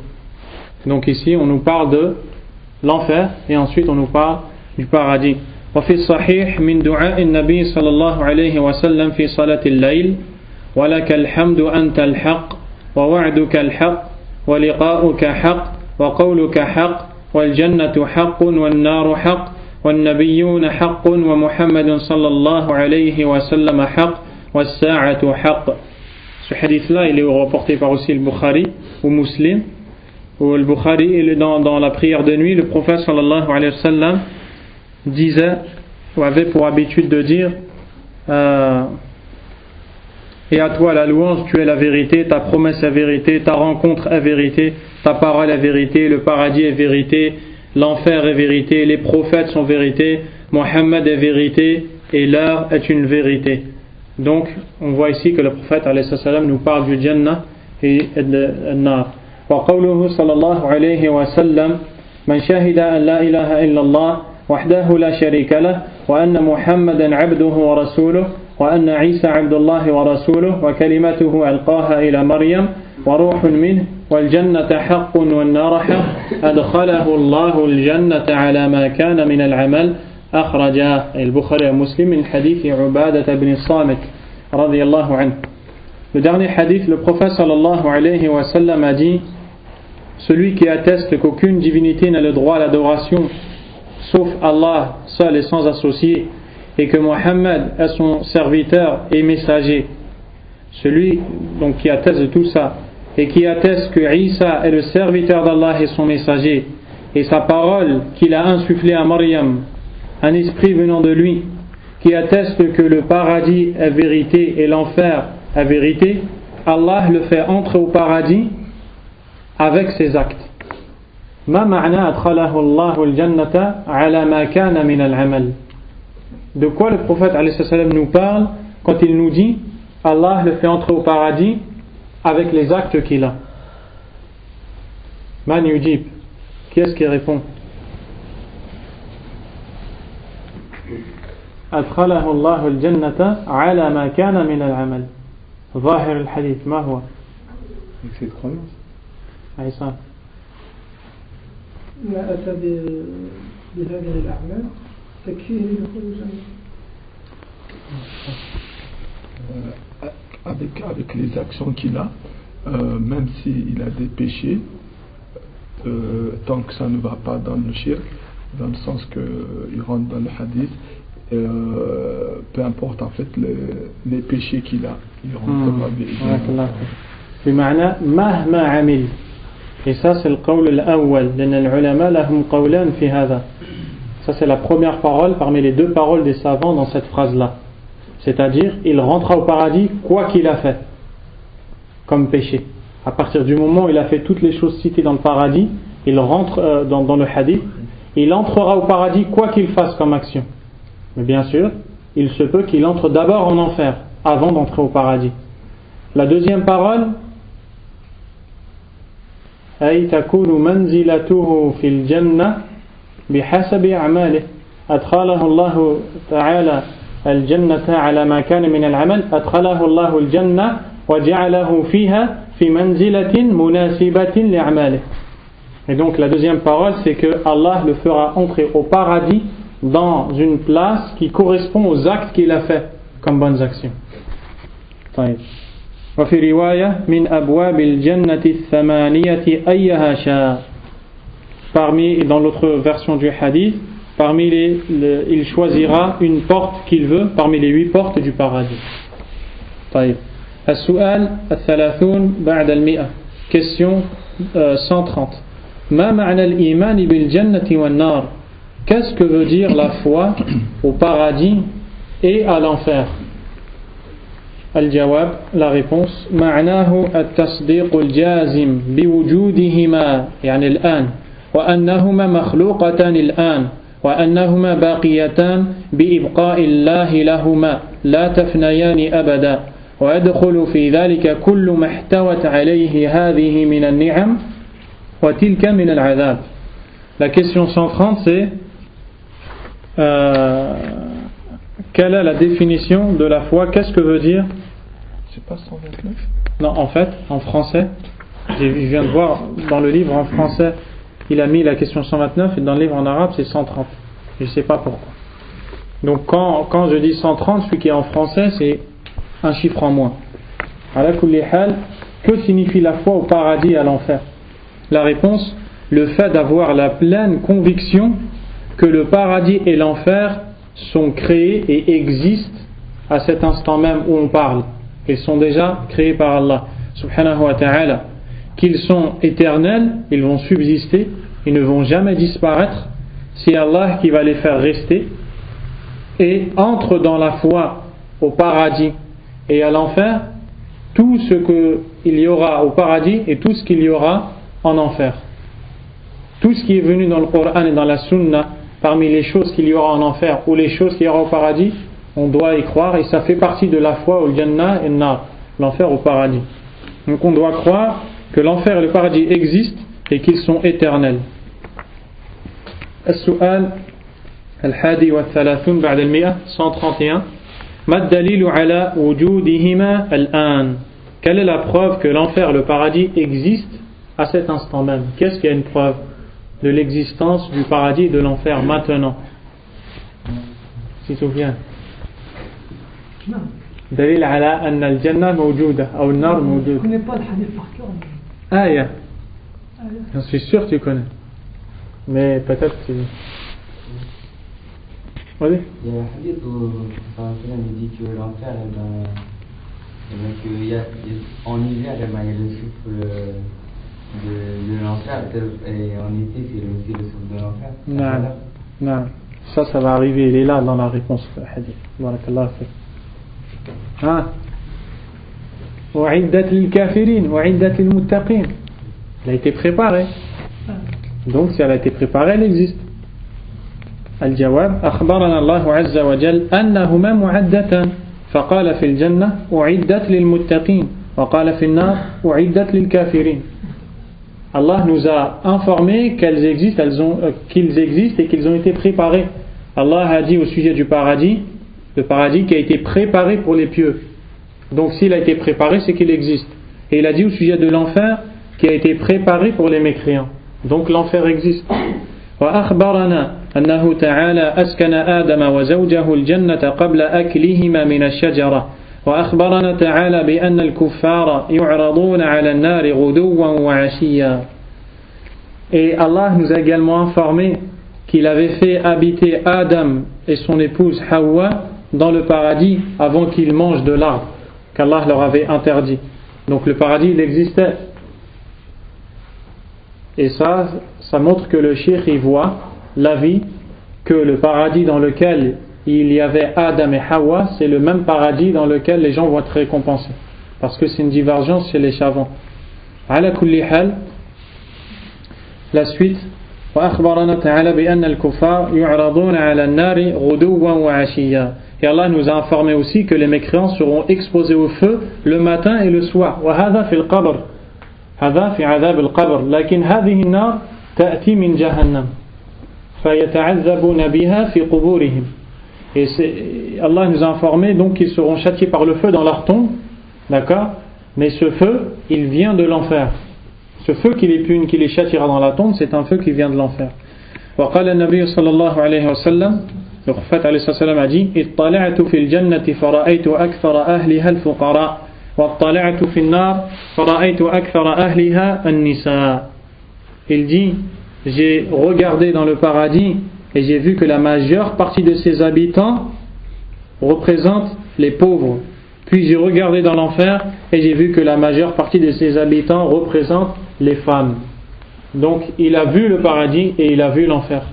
S1: Donc ici on nous parle de l'enfer et ensuite on nous parle du paradis. وفي الصحيح من دعاء النبي صلى الله عليه وسلم في صلاة الليل ولك الحمد أنت الحق ووعدك الحق ولقاؤك حق وقولك حق والجنة حق والنار حق والنبيون حق ومحمد صلى الله عليه وسلم حق والساعة حق. Ce hadith-là, il est rapporté par aussi le Bukhari ou Muslim. Où le Bukhari, dans la prière de nuit, le prophète sallallahu alayhi wa sallam disait ou avait pour habitude de dire et à toi la louange, tu es la vérité, ta promesse est vérité, ta rencontre est vérité, ta parole est vérité, le paradis est vérité, l'enfer est vérité, les prophètes sont vérité, Mohammed est vérité et l'heure est une vérité. Donc on voit ici que le prophète alayhi salam nous parle du Jannah et de Nar. Wa qawluhu sallallahu alayhi wa sallam man shahida an la ilaha illallah wahdahu la sharika lah wa anna Muhammadan abduhu wa rasuluhu wa anna Isa abdullahi wa rasuluhu wa kalimatuhu alqaha ila Maryam wa ruhun minhu wal jannata haqqun wan nar haqq adkhalahu Allahu al jannata ala ma kana min al amal أخرجاه البخاري ومسلم من حديث عبادة بن الصامت رضي الله عنه. Le dernier hadith, le prophète sallallahu alayhi wa sallam a dit celui qui atteste qu'aucune divinité n'a le droit à l'adoration sauf Allah seul et sans associé et que Mohammed est son serviteur et messager, celui donc qui atteste de tout ça et qui atteste que Isa est le serviteur d'Allah et son messager et sa parole qu'il a insufflée à Maryam, un esprit venant de lui, qui atteste que le paradis est vérité et l'enfer est vérité, Allah le fait entrer au paradis avec ses actes. Ma ma'na adkhalahu Allahu al-jannata ala ma kana min al-amal. De quoi le prophète alayhi salam nous parle quand il nous dit Allah le fait entrer au paradis avec les actes qu'il a. Man yujib. Qui est-ce qui répond? أدخله الله الجنة على ما كان من العمل. ظاهر الحديث ما هو؟
S2: cette croyance.
S1: عيسى.
S9: ما أتى بهذه الأعمال تكفيه لدخول الجنة.
S10: Avec les actions qu'il a, même s'il a des péchés, tant que ça ne va pas dans le shirk, dans le sens qu'il rentre dans le hadith, peu importe en fait les péchés qu'il a, il rentrera bien.
S1: بمعنى مهما عمل. Et ça c'est le qawl al-awwal لأن العلماء لهم قولان في هذا. Ça c'est la première parole parmi les deux paroles des savants dans cette phrase là, c'est-à-dire il rentrera au paradis quoi qu'il a fait comme péché. À partir du moment où il a fait toutes les choses citées dans le paradis, il rentre dans le hadith, il entrera au paradis quoi qu'il fasse comme action. Mais bien sûr, il se peut qu'il entre d'abord en enfer avant d'entrer au paradis. La deuxième parole, أي تكون منزلته في الجنة بحسب أعماله أدخله الله تعالى الجنة على ما كان من العمل أدخله الله الجنة وجعله فيها في منزلة مناسبة لأعماله. Et donc la deuxième parole, c'est que Allah le fera entrer au paradis dans une place qui correspond aux actes qu'il a fait comme bonnes actions. وفي رواية من أبواب الجنة الثمانية أيها شاء. Parmi, dans l'autre version du hadith, il choisira une porte qu'il veut parmi les 8 portes du paradis. طيب. السؤال الثلاثون بعد المئة. Question 130. ما معنى الإيمان بالجنة والنار? Qu'est-ce que veut dire la foi au paradis et à l'enfer. Al-Jawab, la réponse, معناه التصديق الجازم بوجودهما يعني الآن وأنهما مخلوقتان الآن وأنهما باقيتان بإبقاء الله لهما لا تفنيان أبدا ويدخل في ذلك كل ما احتوت عليه هذه من النعم وتلك من العذاب. La question 130 c'est quelle est la définition de la foi? Qu'est-ce que veut dire?
S10: C'est pas 129?
S1: Non, en fait, en français, je viens de voir dans le livre en français, il a mis la question 129 et dans le livre en arabe c'est 130. Je ne sais pas pourquoi. Donc quand je dis 130, celui qui est en français c'est un chiffre en moins. Ala kulli hal, que signifie la foi au paradis et à l'enfer? La réponse, le fait d'avoir la pleine conviction que le paradis et l'enfer sont créés et existent à cet instant même où on parle. Ils sont déjà créés par Allah subhanahu wa ta'ala, qu'ils sont éternels, ils vont subsister, ils ne vont jamais disparaître, c'est Allah qui va les faire rester, et entre dans la foi au paradis et à l'enfer tout ce qu'il y aura au paradis et tout ce qu'il y aura en enfer. Tout ce qui est venu dans le Coran et dans la Sunna parmi les choses qu'il y aura en enfer ou les choses qu'il y aura au paradis, on doit y croire et ça fait partie de la foi au Jannah et Nar, l'enfer au paradis. Donc on doit croire que l'enfer et le paradis existent et qu'ils sont éternels. السؤال الحادي والثلاثون بعد المئة 131 ما الدليل على وجودهما الآن? Quelle est la preuve que l'enfer et le paradis existent à cet instant même? Qu'est-ce qui a une preuve de l'existence du paradis et de l'enfer maintenant? Si tu viens. دليل على أن الجنة موجودة أو النار موجودة.
S9: Je ne connais pas le hadith par cœur.
S1: آية. Je suis sûr que tu connais. Mais peut-être que tu...
S6: Il y a un hadith où il dit que l'enfer en hiver il y a le souffle de l'enfer et en été c'est le souffle de l'enfer.
S1: Non. Ça va arriver, il est là dans la réponse du hadith. Barakallahu fik. وعدت للكافرين وعدت للمتقين. Elle a été préparée. Donc si elle a été préparée, elle existe. الجواب أخبرنا الله عز وجل أنهما معدتان فقال في الجنة أعدت للمتقين وقال في النار أعدت للكافرين. Allah nous a informé qu'ils existent et qu'ils ont été préparés. Allah a dit au sujet du paradis, le paradis qui a été préparé pour les pieux. Donc s'il a été préparé, c'est qu'il existe. Et il a dit au sujet de l'enfer qui a été préparé pour les mécréants. Donc l'enfer existe. وأخبرنا أنه تعالى أسكن آدم وزوجه الجنة قبل أكلهما من الشجرة وأخبرنا تعالى بأن الكفار يعرضون على النار غدوا وعشيا. Et Allah nous a également informé qu'il avait fait habiter Adam et son épouse Hawa dans le paradis avant qu'ils mangent de l'arbre qu'Allah leur avait interdit. Donc le paradis il existait. Et ça montre que le cheikh y voit l'avis que le paradis dans lequel il y avait Adam et Hawa, c'est le même paradis dans lequel les gens vont être récompensés. Parce que c'est une divergence chez les savants. Ala kulli hal, la suite. وأخبرنا تعالى بأن الكفار يعرضون على النار غدوا وعشيا. Et Allah nous a informé aussi que les mécréants seront exposés au feu le matin et le soir. وهذا في القبر. هذا في عذاب القبر. لكن هذه النار تأتي من جهنم فيتعذبون بها في قبورهم. Et Allah nous a informé donc qu'ils seront châtiés par le feu dans leur tombe, d'accord? Mais ce feu, il vient de l'enfer. Ce feu qui les châtiera dans la tombe, c'est un feu qui vient de l'enfer. وقال النبي صلى الله عليه وسلم, le prophète عليه الصلاة والسلام a dit: اطلعت في الجنة فرأيت أكثر أهلها الفقراء واطلعت في النار فرأيت أكثر أهلها النساء. Il dit: j'ai regardé dans le paradis et j'ai vu que la majeure partie de ses habitants représente les pauvres. Puis j'ai regardé dans l'enfer et j'ai vu que la majeure partie de ses habitants représente les femmes. Donc il a vu le paradis et il a vu l'enfer.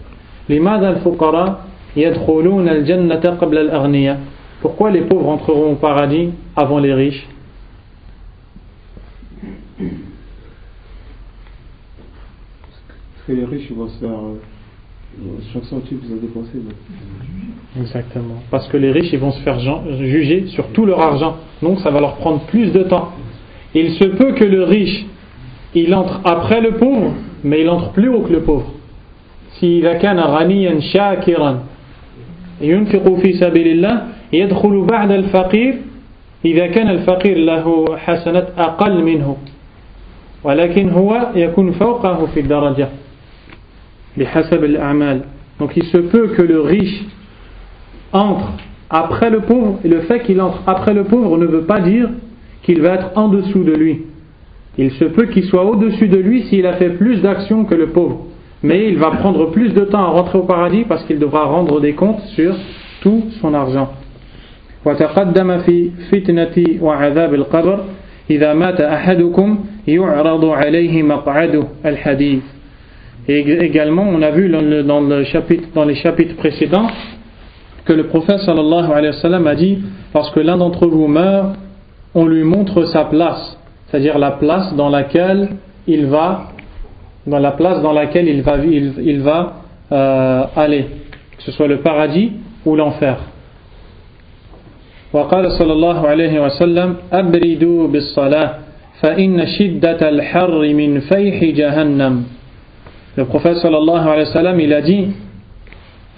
S1: لماذا الفقراء يدخلون الجنة قبل الأغنياء? pourquoi les pauvres entreront au paradis avant les riches?
S2: Parce que les riches ils vont se faire chaque centime qu'ils ont dépensé.
S1: Exactement. Parce que les riches ils vont se faire juger sur tout leur argent. Donc ça va leur prendre plus de temps. Il se peut que le riche il entre après le pauvre, mais il entre plus haut que le pauvre. Si إذا كان غنيا شاكرا ينفق في سبيل الله يدخل بعد الفقير إذا كان الفقير له حسنات أقل منه ولكن هو يكون فوقه في الدرجة بحسب الأعمال. Donc il se peut que le riche entre après le pauvre, et le fait qu'il entre après le pauvre ne veut pas dire qu'il va être en dessous de lui. Il se peut qu'il soit au-dessus de lui s'il a fait plus d'actions que le pauvre, mais il va prendre plus de temps à rentrer au paradis parce qu'il devra rendre des comptes sur tout son argent. وتقدم في فتنة وعذاب القبر إذا مات أحدكم يعرض عليه مقعده الحديث. Et également, on a vu dans les chapitres précédents que le prophète sallallahu alayhi wa sallam a dit, lorsque l'un d'entre vous meurt, on lui montre sa place, c'est-à-dire la place dans laquelle il va aller, que ce soit le paradis ou l'enfer. وقال صلى الله عليه وسلم أبردوا بالصلاة فإن شدة الحر من فيح جهنم. Le prophète sallallahu alayhi wa sallam il a dit,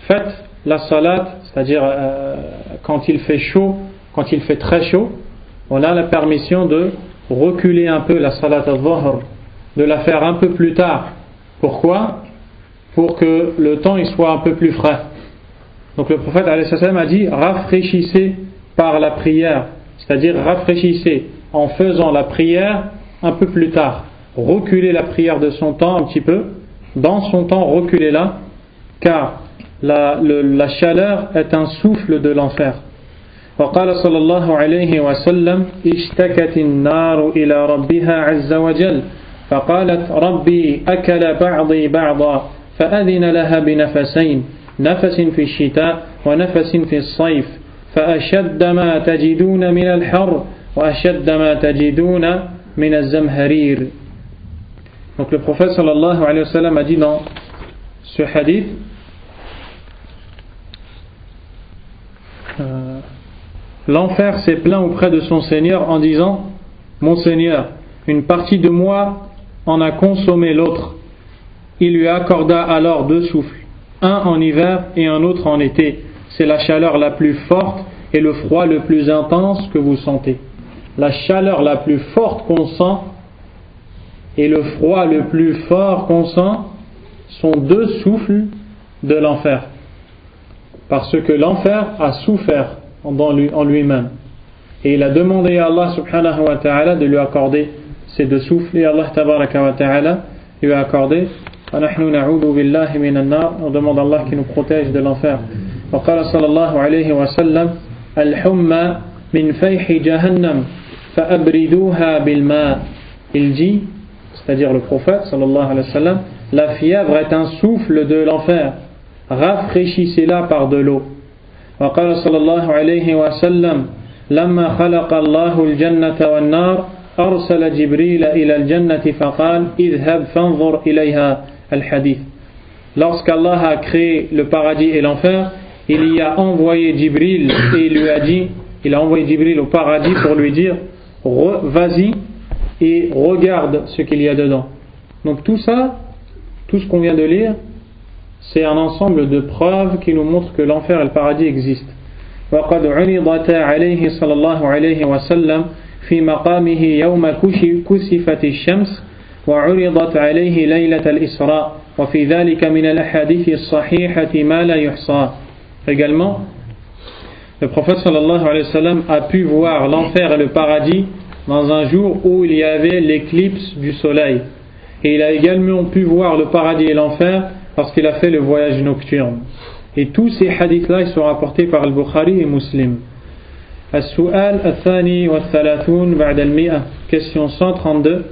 S1: faites la salat, c'est-à-dire quand il fait chaud, quand il fait très chaud, on a la permission de reculer un peu la salat al-dhuhr, de la faire un peu plus tard. Pourquoi? Pour que le temps il soit un peu plus frais. Donc le prophète alayhi wa sallam a dit, rafraîchissez par la prière, c'est-à-dire rafraîchissez en faisant la prière un peu plus tard. Reculez la prière de son temps un petit peu, dans son temps reculez-la, car la chaleur est un souffle de l'enfer. وقال صلى الله عليه وسلم اشتكت النار إلى ربها عز وجل فقالت ربي أكل بعضي بعضا فأذن لها بنفسين نفس في الشتاء ونفس في الصيف فأشد ما تجدون من الحر وأشد ما تجدون من الزمهرير. Donc le prophète sallallahu alayhi wa sallam a dit dans ce hadith, l'enfer s'est plaint auprès de son Seigneur en disant, mon Seigneur, une partie de moi en a consommé l'autre. Il lui accorda alors deux souffles, un en hiver et un autre en été. C'est la chaleur la plus forte et le froid le plus intense que vous sentez. La chaleur la plus forte qu'on sent et le froid le plus fort qu'on sent sont deux souffles de l'enfer. Parce que l'enfer a souffert en lui-même. Et il a demandé à Allah subhanahu wa ta'ala de lui accorder ces deux souffles. Et Allah tabaraka wa ta'ala lui a accordé. On demande à Allah qui nous protège de l'enfer. وقال صلى الله عليه وسلم الحمى من فيح جهنم فأبردوها بالماء. Il dit, c'est-à-dire le prophète sallallahu alayhi wa sallam, la fièvre est un souffle de l'enfer, rafraîchissez-la par de l'eau. وقال صلى الله عليه وسلم لما خلق الله الجنة والنار أرسل جبريل إلى الجنة فقال اذهب فانظر إليها الحديث. Lorsqu'Allah a créé le paradis et l'enfer, il y a envoyé Jibril et il lui a dit, il a envoyé Jibril au paradis pour lui dire vas-y et regarde ce qu'il y a dedans. Donc tout ça, tout ce qu'on vient de lire, c'est un ensemble de preuves qui nous montrent que l'enfer et le paradis existent. وقد عرضت عليه صلى الله عليه وسلم في مقامه يوم كسفت الشمس وعرضت عليه ليلة الإسراء وفي ذلك من الأحاديث الصحيحة ما لا يحصى. Également, le prophète sallallahu alayhi wa sallam a pu voir l'enfer et le paradis dans un jour où il y avait l'éclipse du soleil. Et il a également pu voir le paradis et l'enfer lorsqu'il a fait le voyage nocturne. Et tous ces hadiths-là sont rapportés par Al-Bukhari et Muslim. السؤال الثاني والثلاثون بعد المئة. Question 132.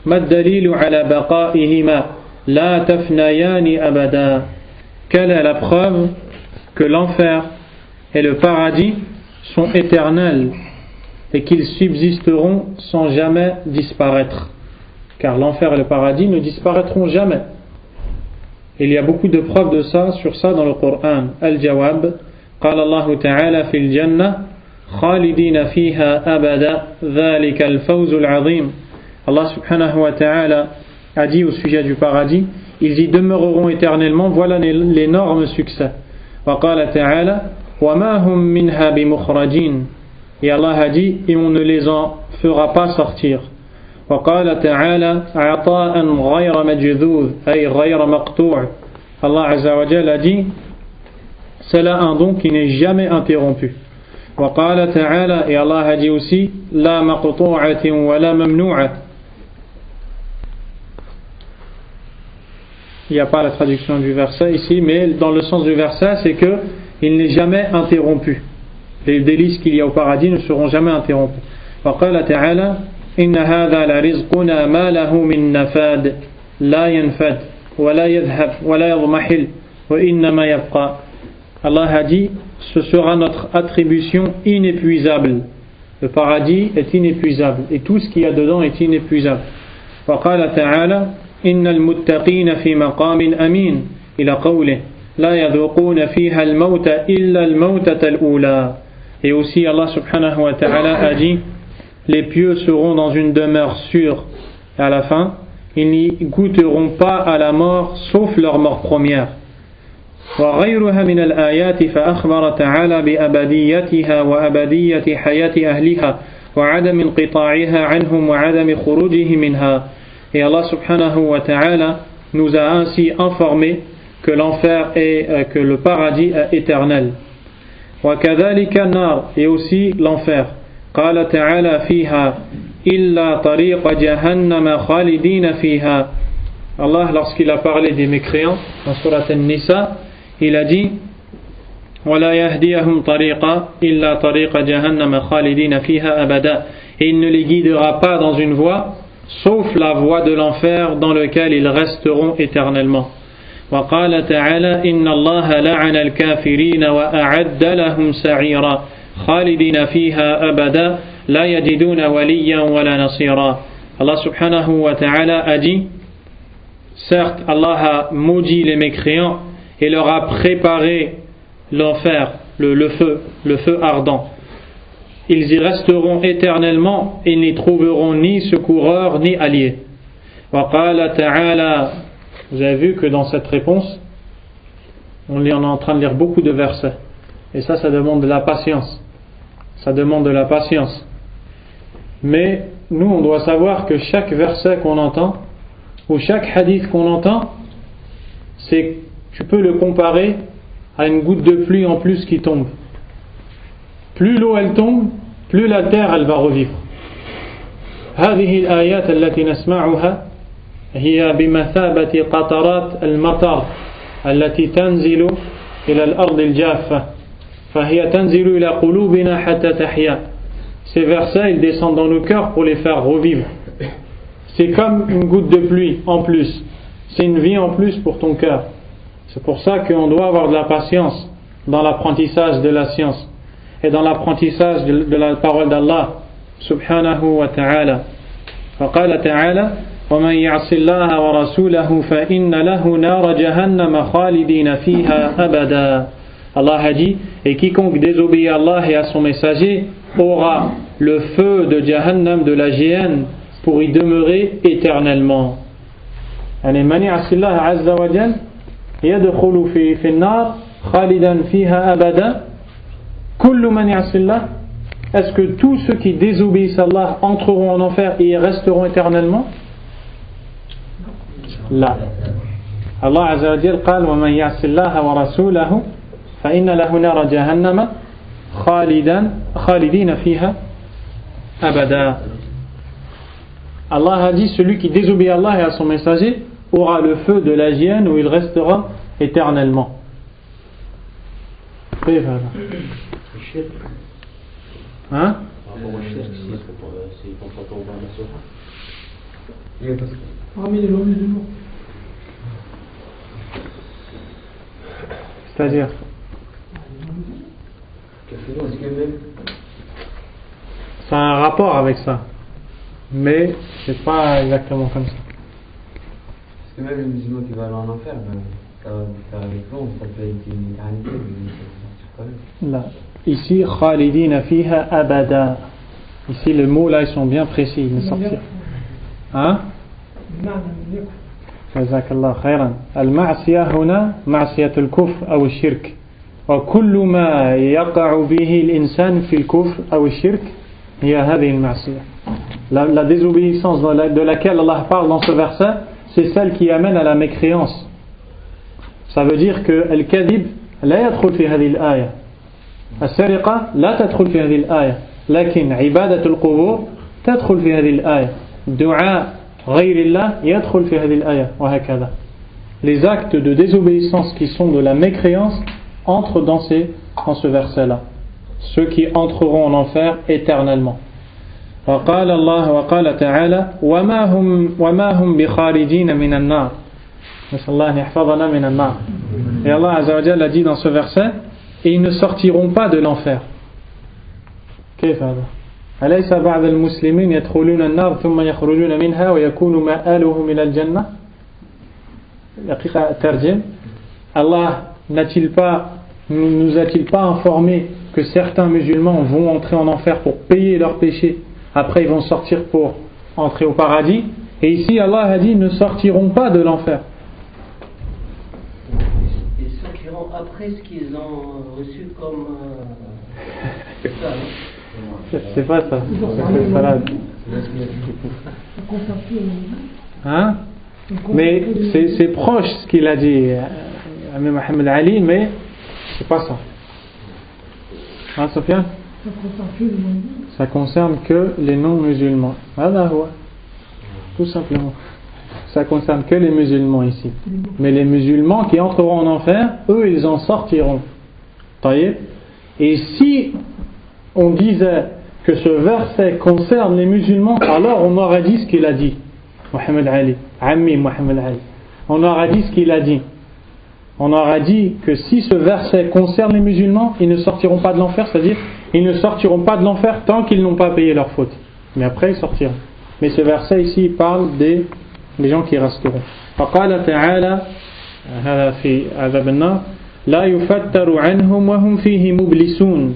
S1: ما الدليل على بقائهما لا تفنيان أبدا. Quelle est la preuve que l'enfer et le paradis sont éternels et qu'ils subsisteront sans jamais disparaître. Car l'enfer et le paradis ne disparaîtront jamais. Il y a beaucoup de preuves de ça, sur ça dans le Coran. Al-Jawab, قال الله تعالى في الجنة خالدين فيها أبدا ذلك الفوز العظيم. Allah subhanahu wa ta'ala a dit au sujet du paradis, ils y demeureront éternellement, voilà l'énorme succès. وقال تعالى وما هم منها بمخرجين. Et Allah a dit, et on ne les en fera pas sortir. وقال تعالى عطاء غير مجذوذ أي غير مقطوع. Allah Azza wa Jalla a dit, c'est là un don qui n'est jamais interrompu. وقال تعالى, et Allah a dit aussi, لا مقطوعة ولا ممنوعة. Il n'y a pas la traduction du verset ici, mais dans le sens du verset, c'est que il n'est jamais interrompu. Les délices qu'il y a au paradis ne seront jamais interrompus. وقال تعالى إن هذا لرزقنا ما له من نفاد لا ينفد ولا يذهب ولا يضمحل وإنما يبقى. Allah a dit, ce sera notre attribution inépuisable. Le paradis est inépuisable et tout ce qu'il y a dedans est inépuisable. وقال تعالى إن المتقين في مقام أمين إلى قوله لا يذوقون فيها الموت إلا الموتة الأولى. Et aussi Allah subhanahu wa ta'ala a dit, les pieux seront dans une demeure sûre. Et à la fin, ils n'y goûteront pas à la mort sauf leur mort première. وغيرها من الآيات فأخبر تعالى بأبديتها وأبدية حياة أهلها وعدم انقطاعها عنهم وعدم خروجه منها. Et Allah subhanahu wa ta'ala nous a ainsi informé que l'enfer et que le paradis est éternel. وكذلك النار, et aussi l'enfer. قال تعالى فيها إلا طريق جهنم خالدين فيها. Allah, lorsqu'il a parlé des mécréants dans Surat An-Nisa, il a dit ولا يهديهم طريقا إلا طريق جهنم خالدين فيها أبدا. Et il ne les guidera pas dans une voie sauf la voie de l'enfer dans lequel ils resteront éternellement. وقال تعالى إن الله لعن الكافرين وأعد لهم سعيرا خالدين فيها أبدا لا يجدون وليا ولا نصيرا. Allah subhanahu wa ta'ala a dit, certes Allah a maudit les mécréants et leur a préparé l'enfer, le feu ardent. Ils y resteront éternellement et n'y trouveront ni secoureur ni allié. وقال تعالى, vous avez vu que dans cette réponse, on est en train de lire beaucoup de versets. Et ça demande de la patience. Ça demande de la patience. Mais nous, on doit savoir que chaque verset qu'on entend, ou chaque hadith qu'on entend, tu peux le comparer à une goutte de pluie en plus qui tombe. Plus l'eau elle tombe, plus la terre elle va revivre. هذه الآيات التي نسمعها هي بمثابة قطرات المطر التي تنزل إلى الأرض الجافة فهي تنزل إلى قلوبنا حتى تحيا. Ces versets ils descendent dans nos cœurs pour les faire revivre. C'est comme une goutte de pluie en plus. C'est une vie en plus pour ton cœur. C'est pour ça qu'on doit avoir de la patience dans l'apprentissage de la science et dans l'apprentissage de la parole d'Allah subhanahu wa ta'ala. فقال تعالى ومن يعص الله ورسوله فإن له نار جهنم خالدين فيها أبدا. Allah a dit, et quiconque désobéit à Allah et à son messager aura le feu de Jahannam, de la géhenne, pour y demeurer éternellement. يعني من يعص الله عز وجل يدخل في النار خالدا فيها أبدا. كل من يعص الله. Est-ce que tous ceux qui désobéissent à Allah entreront en enfer et y resteront éternellement? Là. Allah Azza wa Jal قال ومن يعص الله ورسوله فإن له نار جهنم خالدين فيها أبدا. Allah a dit, celui qui désobéit à Allah et à son messager aura le feu de la géhenne où il restera éternellement. Hein?
S3: Que
S1: Ça a un rapport avec ça, mais c'est pas exactement comme ça.
S6: Parce que même le musulman qui va aller en enfer, ça va faire avec l'ombre, ça peut être une éternité, mais ça va quand même.
S1: Là, ici, khalidina fiha abada. Ici, les mots là, ils sont bien précis, ils ne sortiront. Hein? جزاك الله خيرا. المعصية هنا معصية الكفر أو الشرك، وكل ما يقع به الإنسان في الكفر أو الشرك هي هذه المعصية. La désobéissance de laquelle Allah parle dans ce verset, c'est celle qui amène à la mécréance. Ça veut dire que الكذب لا يدخل في هذه الآية، السرقة لا تدخل في هذه الآية، لكن عبادة القبور تدخل في هذه الآية، دعاء غير الله يدخل في هذه الآية وهكذا. Les actes de désobéissance qui sont de la mécréance entrent dans ce verset-là. Ceux qui entreront en enfer éternellement. وقال الله وقال تعالى وما هم بخارجين من النار. نسأل الله أن يحفظنا من النار. Et Allah Azza wa Jalla a dit dans ce verset, et ils ne sortiront pas de l'enfer. كيف هذا؟ أليس بعض المسلمين يدخلون النار ثم يخرجون منها ويكون مآلهم إلى الجنة؟ دقيقة ترجم. Allah nous a-t-il pas informé que certains musulmans vont entrer en enfer pour payer leurs péchés, après ils vont sortir pour entrer au paradis, et ici Allah a dit ils ne sortiront pas de l'enfer.
S7: Et ceux qui iront après ce qu'ils ont reçu comme ça,
S1: c'est pas ça, c'est salade. Hein? Mais c'est proche ce qu'il a dit Ami Mohamed Ali, mais c'est pas ça. Hein, Sofiane? Ça concerne que les non-musulmans. Tout simplement. Ça concerne que les musulmans ici. Mais les musulmans qui entreront en enfer, eux, ils en sortiront. Et si on disait que ce verset concerne les musulmans, alors on aurait dit ce qu'il a dit. Mohamed Ali, Ami Mohamed Ali. On aurait dit ce qu'il a dit. On aura dit que si ce verset concerne les musulmans, ils ne sortiront pas de l'enfer, c'est-à-dire ils ne sortiront pas de l'enfer tant qu'ils n'ont pas payé leur faute. Mais après ils sortiront. Mais ce verset ici il parle des gens qui resteront. فقال تعالى هذا في عذاب النار لا يفتر عنهم وهم فيه مبلسون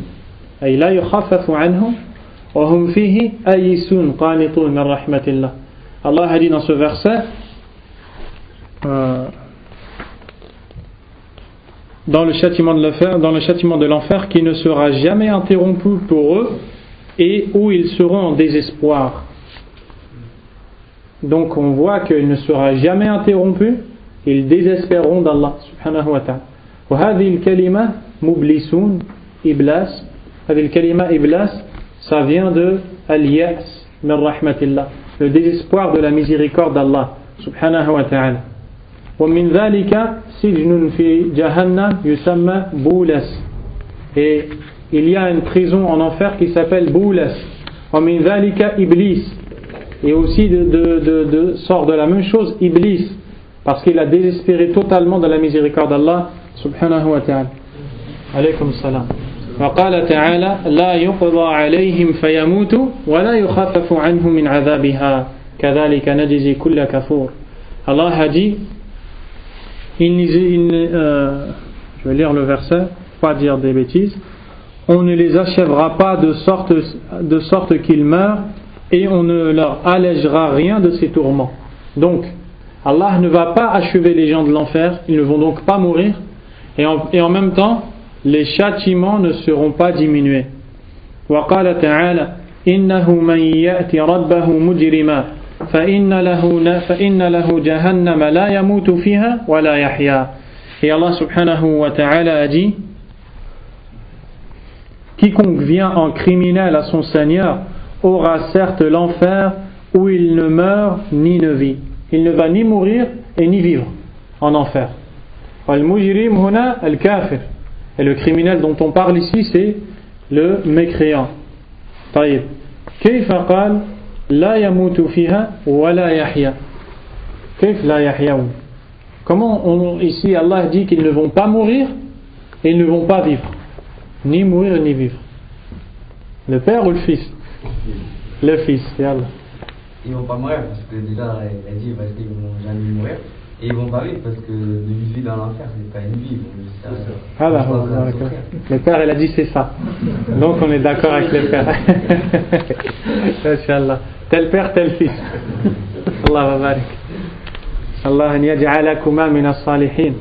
S1: أي لا يخفف عنهم وهم فيه آيسون قانطون من رحمة الله. Allah a dit dans ce verset dans le châtiment de l'enfer qui ne sera jamais interrompu pour eux et où ils seront en désespoir. Donc on voit qu'il ne sera jamais interrompu, ils désespéreront d'Allah subhanahu wa ta'ala. وهذه الكلمة مبلسون إبلاس. هذه الكلمة إبلاس, ça vient de al-ya's min rahmatillah, le désespoir de la miséricorde d'Allah subhanahu wa ta'ala. ومن ذلك سجن في جهنم يسمى بولس. Et il y a une prison en enfer qui s'appelle Boulas. ومن ذلك إبليس. Et aussi sort de la même chose Iblis, parce qu'il a désespéré totalement de la miséricorde d'Allah subhanahu wa ta'ala. Alaykum salam. وقال تعالى لا يقضى عليهم فيموتوا ولا يخفف عنهم من عذابها كذلك نجزي كل كفور. Allah a dit je vais lire le verset, pas dire des bêtises. On ne les achèvera pas de sorte qu'ils meurent, et on ne leur allégera rien de ces tourments. Donc, Allah ne va pas achever les gens de l'enfer, ils ne vont donc pas mourir, et en même temps, les châtiments ne seront pas diminués. وقال تعالى إنه من يأتي ربه مجرما فإن له جهنم لا يموت فيها ولا يحيا. Et Allah subhanahu wa ta'ala a dit quiconque vient en criminel à son Seigneur aura certes l'enfer où il ne meurt ni ne vit. Il ne va ni mourir et ni vivre en enfer. Al-mujrim huna al-kafir. Et le criminel dont on parle ici, c'est le mécréant. طيب. كيف قال لا يموت فيها ولا يحيا. كيف لا يحيون. Comment ici Allah dit qu'ils ne vont pas mourir et ils ne vont pas vivre. Ni mourir ni vivre. Le père ou le fils? Le fils, yallah.
S6: Ils vont pas mourir parce que déjà, il a dit qu'ils vont jamais mourir. Et ils vont pas vivre parce que de vivre dans l'enfer, c'est pas une vie.
S1: Le père, il a dit c'est ça. Donc on est d'accord avec le père. Inch'Allah. Tel père, tel fils. Allah wa barik. Allah an yaj'alakuma min as-salihin.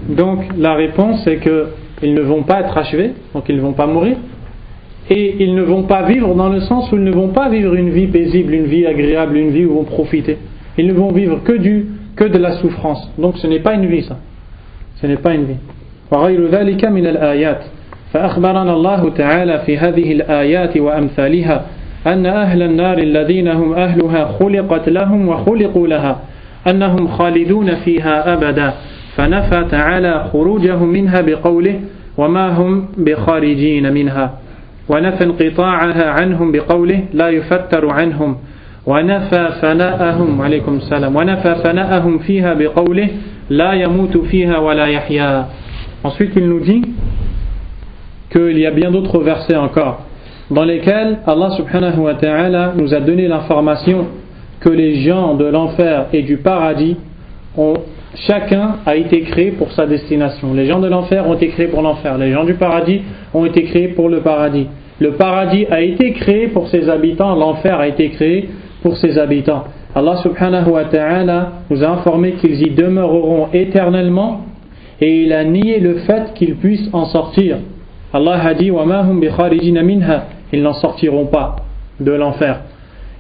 S1: Donc la réponse c'est que ils ne vont pas être achevés, donc ils ne vont pas mourir. Et ils ne vont pas vivre dans le sens où ils ne vont pas vivre une vie paisible, une vie agréable, une vie où ils vont profiter. Ils ne vont vivre que de la souffrance. Donc ce n'est pas une vie ça. Ce n'est pas une vie. وغير ذلك من الآيات فأخبرنا الله تعالى في هذه الآيات وأمثالها أن أهل النار الذين هم أهلها خلقت لهم وخلقوا لها أنهم خالدون فيها أبدا فنفى تعالى خروجهم منها بقوله وما هم بخارجين منها ونفى انقطاعها عنهم بقوله لا يفتر عنهم ونفى فناءهم عليكم السلام ونفى فناءهم فيها بقوله لا يموت فيها ولا يحيا. Ensuite il nous dit qu'il y a bien d'autres versets encore dans lesquels Allah subhanahu wa ta'ala nous a donné l'information que les gens de l'enfer et du paradis chacun a été créé pour sa destination. Les gens de l'enfer ont été créés pour l'enfer, les gens du paradis ont été créés pour le paradis. Le paradis a été créé pour ses habitants, l'enfer a été créé pour ses habitants. Allah subhanahu wa ta'ala nous a informé qu'ils y demeureront éternellement et il a nié le fait qu'ils puissent en sortir. Allah a dit وَمَا هُمْ بِخَارِجِينَ مِنْهَا, ils n'en sortiront pas de l'enfer.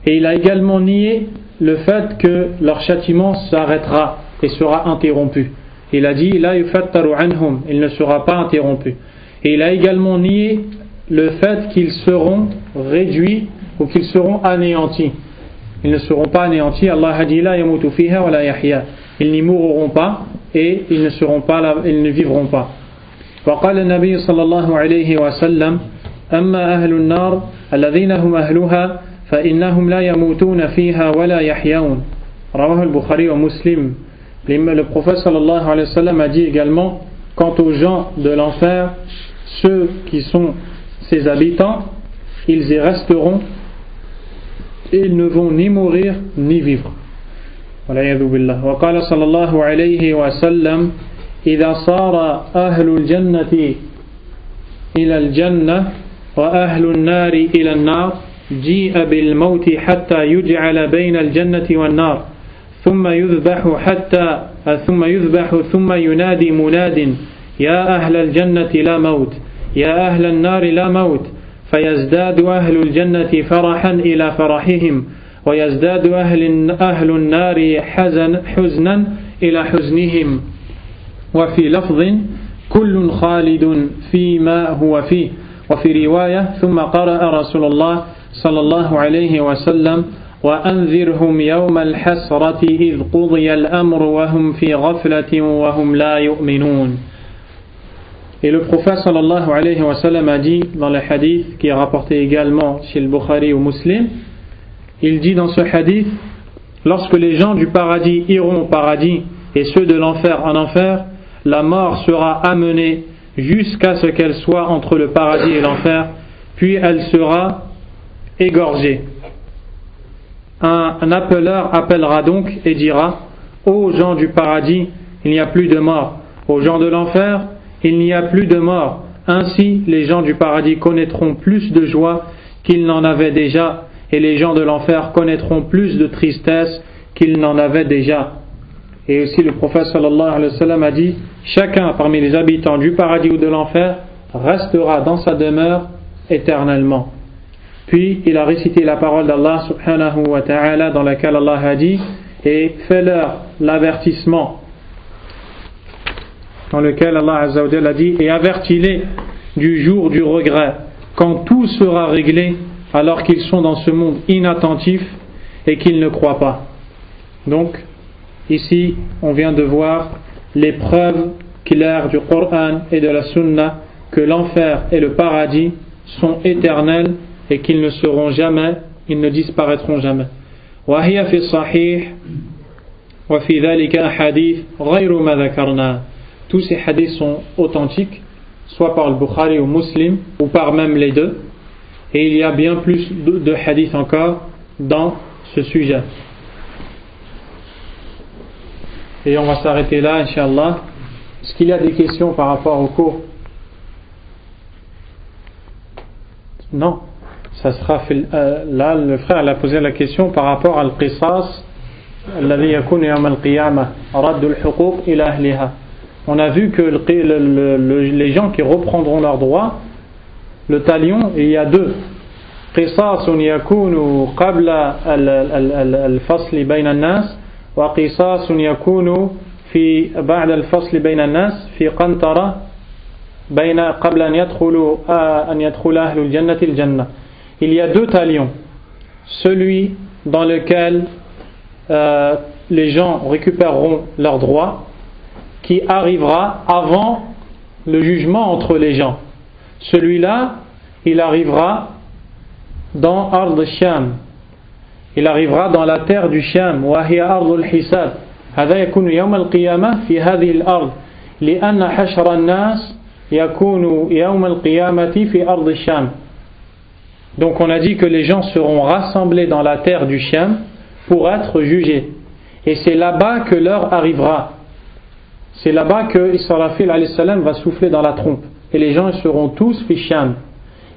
S1: Et il a également nié le fait que leur châtiment s'arrêtera et sera interrompu. Il a dit لَا يُفَتَّرُ عَنْهُمْ, il ne sera pas interrompu. Et il a également nié le fait qu'ils seront réduits ou qu'ils seront anéantis. Ils ne seront pas anéantis. Allah a dit لَا يَمُوتُ فِيهَا وَلَا يَحْيَا, ils n'y mourront pas et ils ne seront pas là, ils ne vivront pas. وقال النبي صلى الله عليه وسلم أما أهل النار الذين هم أهلها فإنهم لا يموتون فيها ولا يحيون. رواه البخاري ومسلم. Le prophète sallallahu alayhi wa sallam a dit également, quant aux gens de l'enfer, ceux qui sont ses habitants, ils y resteront et ils ne vont ni mourir ni vivre. وقال صلى الله عليه وسلم إذا صار أهل الجنة إلى الجنة وأهل النار إلى النار جيء بالموت حتى يجعل بين الجنة والنار ثم يذبح ثم ينادي مناد يا أهل الجنة لا موت يا أهل النار لا موت فيزداد أهل الجنة فرحا إلى فرحهم ويزداد أهل النار حزنا إلى حزنهم وفي لفظ كل خالد فيما هو فيه وفي رواية ثم قرأ رسول الله صلى الله عليه وسلم وأنذرهم يوم الحسرة إذ قضي الأمر وهم في غفلة وهم لا يؤمنون. Et le prophète sallallahu alayhi wa sallam a dit dans le hadith qui est rapporté également chez le Bukhari ou Muslim, il dit dans ce hadith, lorsque les gens du paradis iront au paradis et ceux de l'enfer en enfer, la mort sera amenée jusqu'à ce qu'elle soit entre le paradis et l'enfer, puis elle sera égorgée. Un appeleur appellera donc et dira: ô gens du paradis, il n'y a plus de mort. Aux gens de l'enfer, il n'y a plus de mort. Ainsi, les gens du paradis connaîtront plus de joie qu'ils n'en avaient déjà, et les gens de l'enfer connaîtront plus de tristesse qu'ils n'en avaient déjà. Et aussi le prophète sallallahu alayhi wa sallam a dit: chacun parmi les habitants du paradis ou de l'enfer restera dans sa demeure éternellement. Puis il a récité la parole d'Allah subhanahu wa ta'ala dans laquelle Allah a dit: et fais-leur l'avertissement, dans lequel Allah azza wa jalla a dit: et avertis-les du jour du regret, quand tout sera réglé, alors qu'ils sont dans ce monde inattentif et qu'ils ne croient pas. Donc ici on vient de voir les preuves claires du Coran et de la Sunna que l'enfer et le paradis sont éternels et qu'ils ne seront jamais, ils ne disparaîtront jamais. وهي في الصحيح وفي ذلك أحاديث غير ما ذكرنا. Tous ces hadiths sont authentiques, soit par le Bukhari ou Muslim, ou par même les deux. Et il y a bien plus de hadiths encore dans ce sujet. Et on va s'arrêter là, Inch'Allah. Est-ce qu'il y a des questions par rapport au cours? Non. Ça sera là, le frère a posé la question par rapport à al-qisas alladhi yakunu yawm al-qiyamah radd al-huquq ila ahliha. On a vu que les gens qui reprendront leurs droits, le talion, il y a deux. قصاص يكون قبل الفصل بين الناس وقصاص يكون في بعد الفصل بين الناس في قنطرة بين قبل أن يدخل أهل الجنة الجنة. Il y a deux talions. Celui dans lequel les gens récupéreront leurs droits, qui arrivera avant le jugement entre les gens. Celui-là, il arrivera dans Ard al-Sham. Il arrivera dans la terre du Sham. وهي أرض الحساب. هذا يكون يوم القيامة في هذه الأرض. لأن حشر الناس يكون يوم القيامة في أرض الشام. Donc on a dit que les gens seront rassemblés dans la terre du Sham pour être jugés. Et c'est là-bas que l'heure arrivera. C'est là-bas que Israfil alayhi salam va souffler dans la trompe. Et les gens seront tous fi Sham.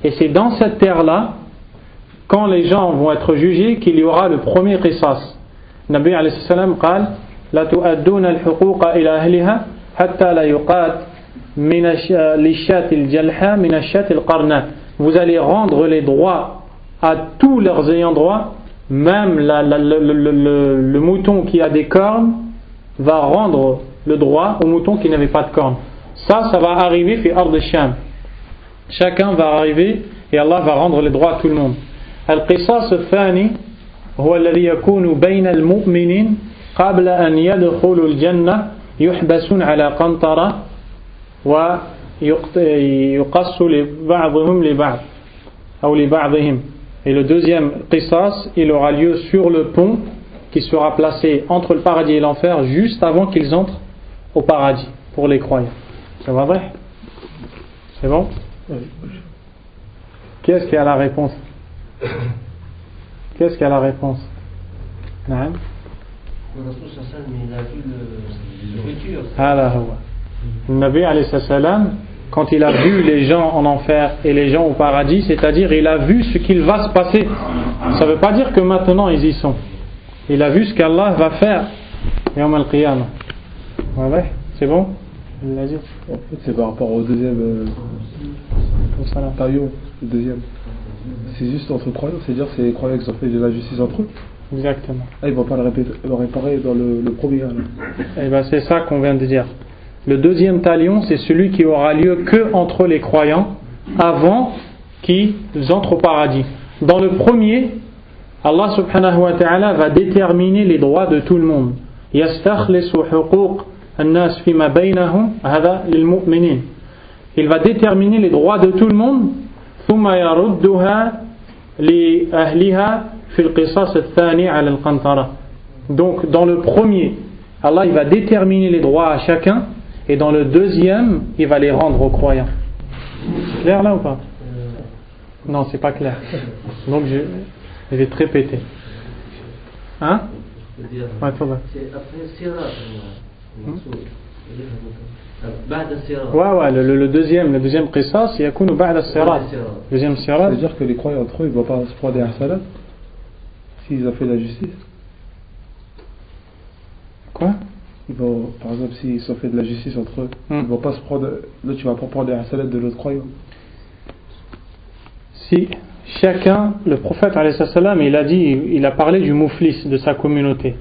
S1: Et c'est dans cette terre-là, quand les gens vont être jugés, qu'il y aura le premier qisas. Nabi alayhi salam قال لا تؤدون الحقوق إلى أهلها حتى لا يقاد من الشاة الجلحة من الشاة القرناء. Vous allez rendre les droits à tous leurs ayants droit, même le mouton qui a des cornes va rendre le droit au mouton qui n'avait pas de cornes. Ça va arriver fi Ard al-Sham. Chacun va arriver et Allah va rendre les droits à tout le monde. القصاص الثاني هو الذي يكون بين المؤمنين قبل أن يدخلوا الجنة يحبسون على قنطرة ويقص لبعضهم لبعض أو لبعضهم. Et le deuxième qisas, il aura lieu sur le pont qui sera placé entre le paradis et l'enfer juste avant qu'ils entrent au paradis pour les croyants. C'est vrai? C'est bon? Qui est-ce qui a la réponse? Qu'est-ce qui a la réponse? Non. Le Nabi alayhi salam, quand il a vu les gens en enfer et les gens au paradis, c'est-à-dire il a vu ce qu'il va se passer. Ça ne veut pas dire que maintenant ils y sont. Il a vu ce qu'Allah va faire Yawm al-Qiyamah. Ouais, c'est bon? Il l'a dit.
S2: En fait, c'est par rapport au deuxième taillon, le deuxième. C'est juste entre croyants, c'est-à-dire c'est les croyants qui ont fait de la justice entre eux.
S1: Exactement.
S2: Ah, ils ne vont pas le réparer dans le premier.
S1: Et ben c'est ça qu'on vient de dire. Le deuxième talion, c'est celui qui aura lieu que entre les croyants avant qu'ils entrent au paradis. Dans le premier, Allah subhanahu wa ta'ala va déterminer les droits de tout le monde. يستخلص حقوق الناس فيما بينهم هذا للمؤمنين. Il va déterminer les droits de tout le monde. ثم يردها لأهلها في القصاص الثاني على القنطرة. Donc dans le premier, Allah il va déterminer les droits à chacun, et dans le deuxième, il va les rendre aux croyants. C'est clair là ou pas? Non, c'est pas clair. Donc je vais te répéter. Hein? Ouais, toi, c'est après Sirat. Ouais, le deuxième qisas, yakunu ba'da sirat. Deuxième sirat.
S2: Ça veut dire que les croyants entre eux, ils ne vont pas se prendre des hasanat s'ils ont fait la justice.
S1: Quoi?
S2: Ils vont, par exemple, s'ils ont fait de la justice entre eux, ils vont pas se prendre. Là, tu vas pas prendre des hasanat de l'autre croyant.
S1: Si chacun, le prophète alayhi salam, il a parlé du mouflis de sa communauté.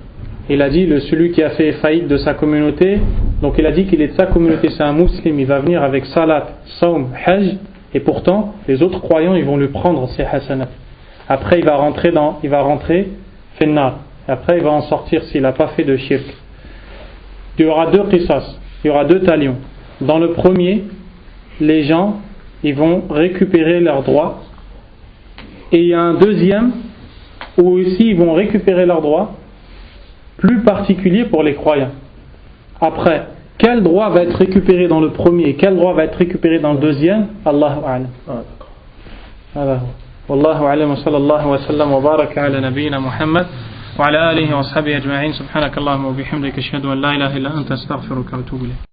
S1: Il a dit celui qui a fait faillite de sa communauté, donc il a dit qu'il est de sa communauté, c'est un musulman, il va venir avec salat, saum, hajj, et pourtant les autres croyants ils vont lui prendre ses hasanat. Après il va rentrer finnar, et après il va en sortir s'il n'a pas fait de shirk. Il y aura deux qisas, il y aura deux talions. Dans le premier, les gens ils vont récupérer leurs droits, et il y a un deuxième où aussi ils vont récupérer leurs droits, plus particulier pour les croyants. Après, quel droit va être récupéré dans le premier et quel droit va être récupéré dans le deuxième? Allahu a'lam. والله أعلم وصلى الله وسلم وبارك على نبينا محمد وعلى آله وأصحابه أجمعين. سبحانك اللهم وبحمدك أشهد أن لا إله إلا أنت أستغفرك وأتوب إليك.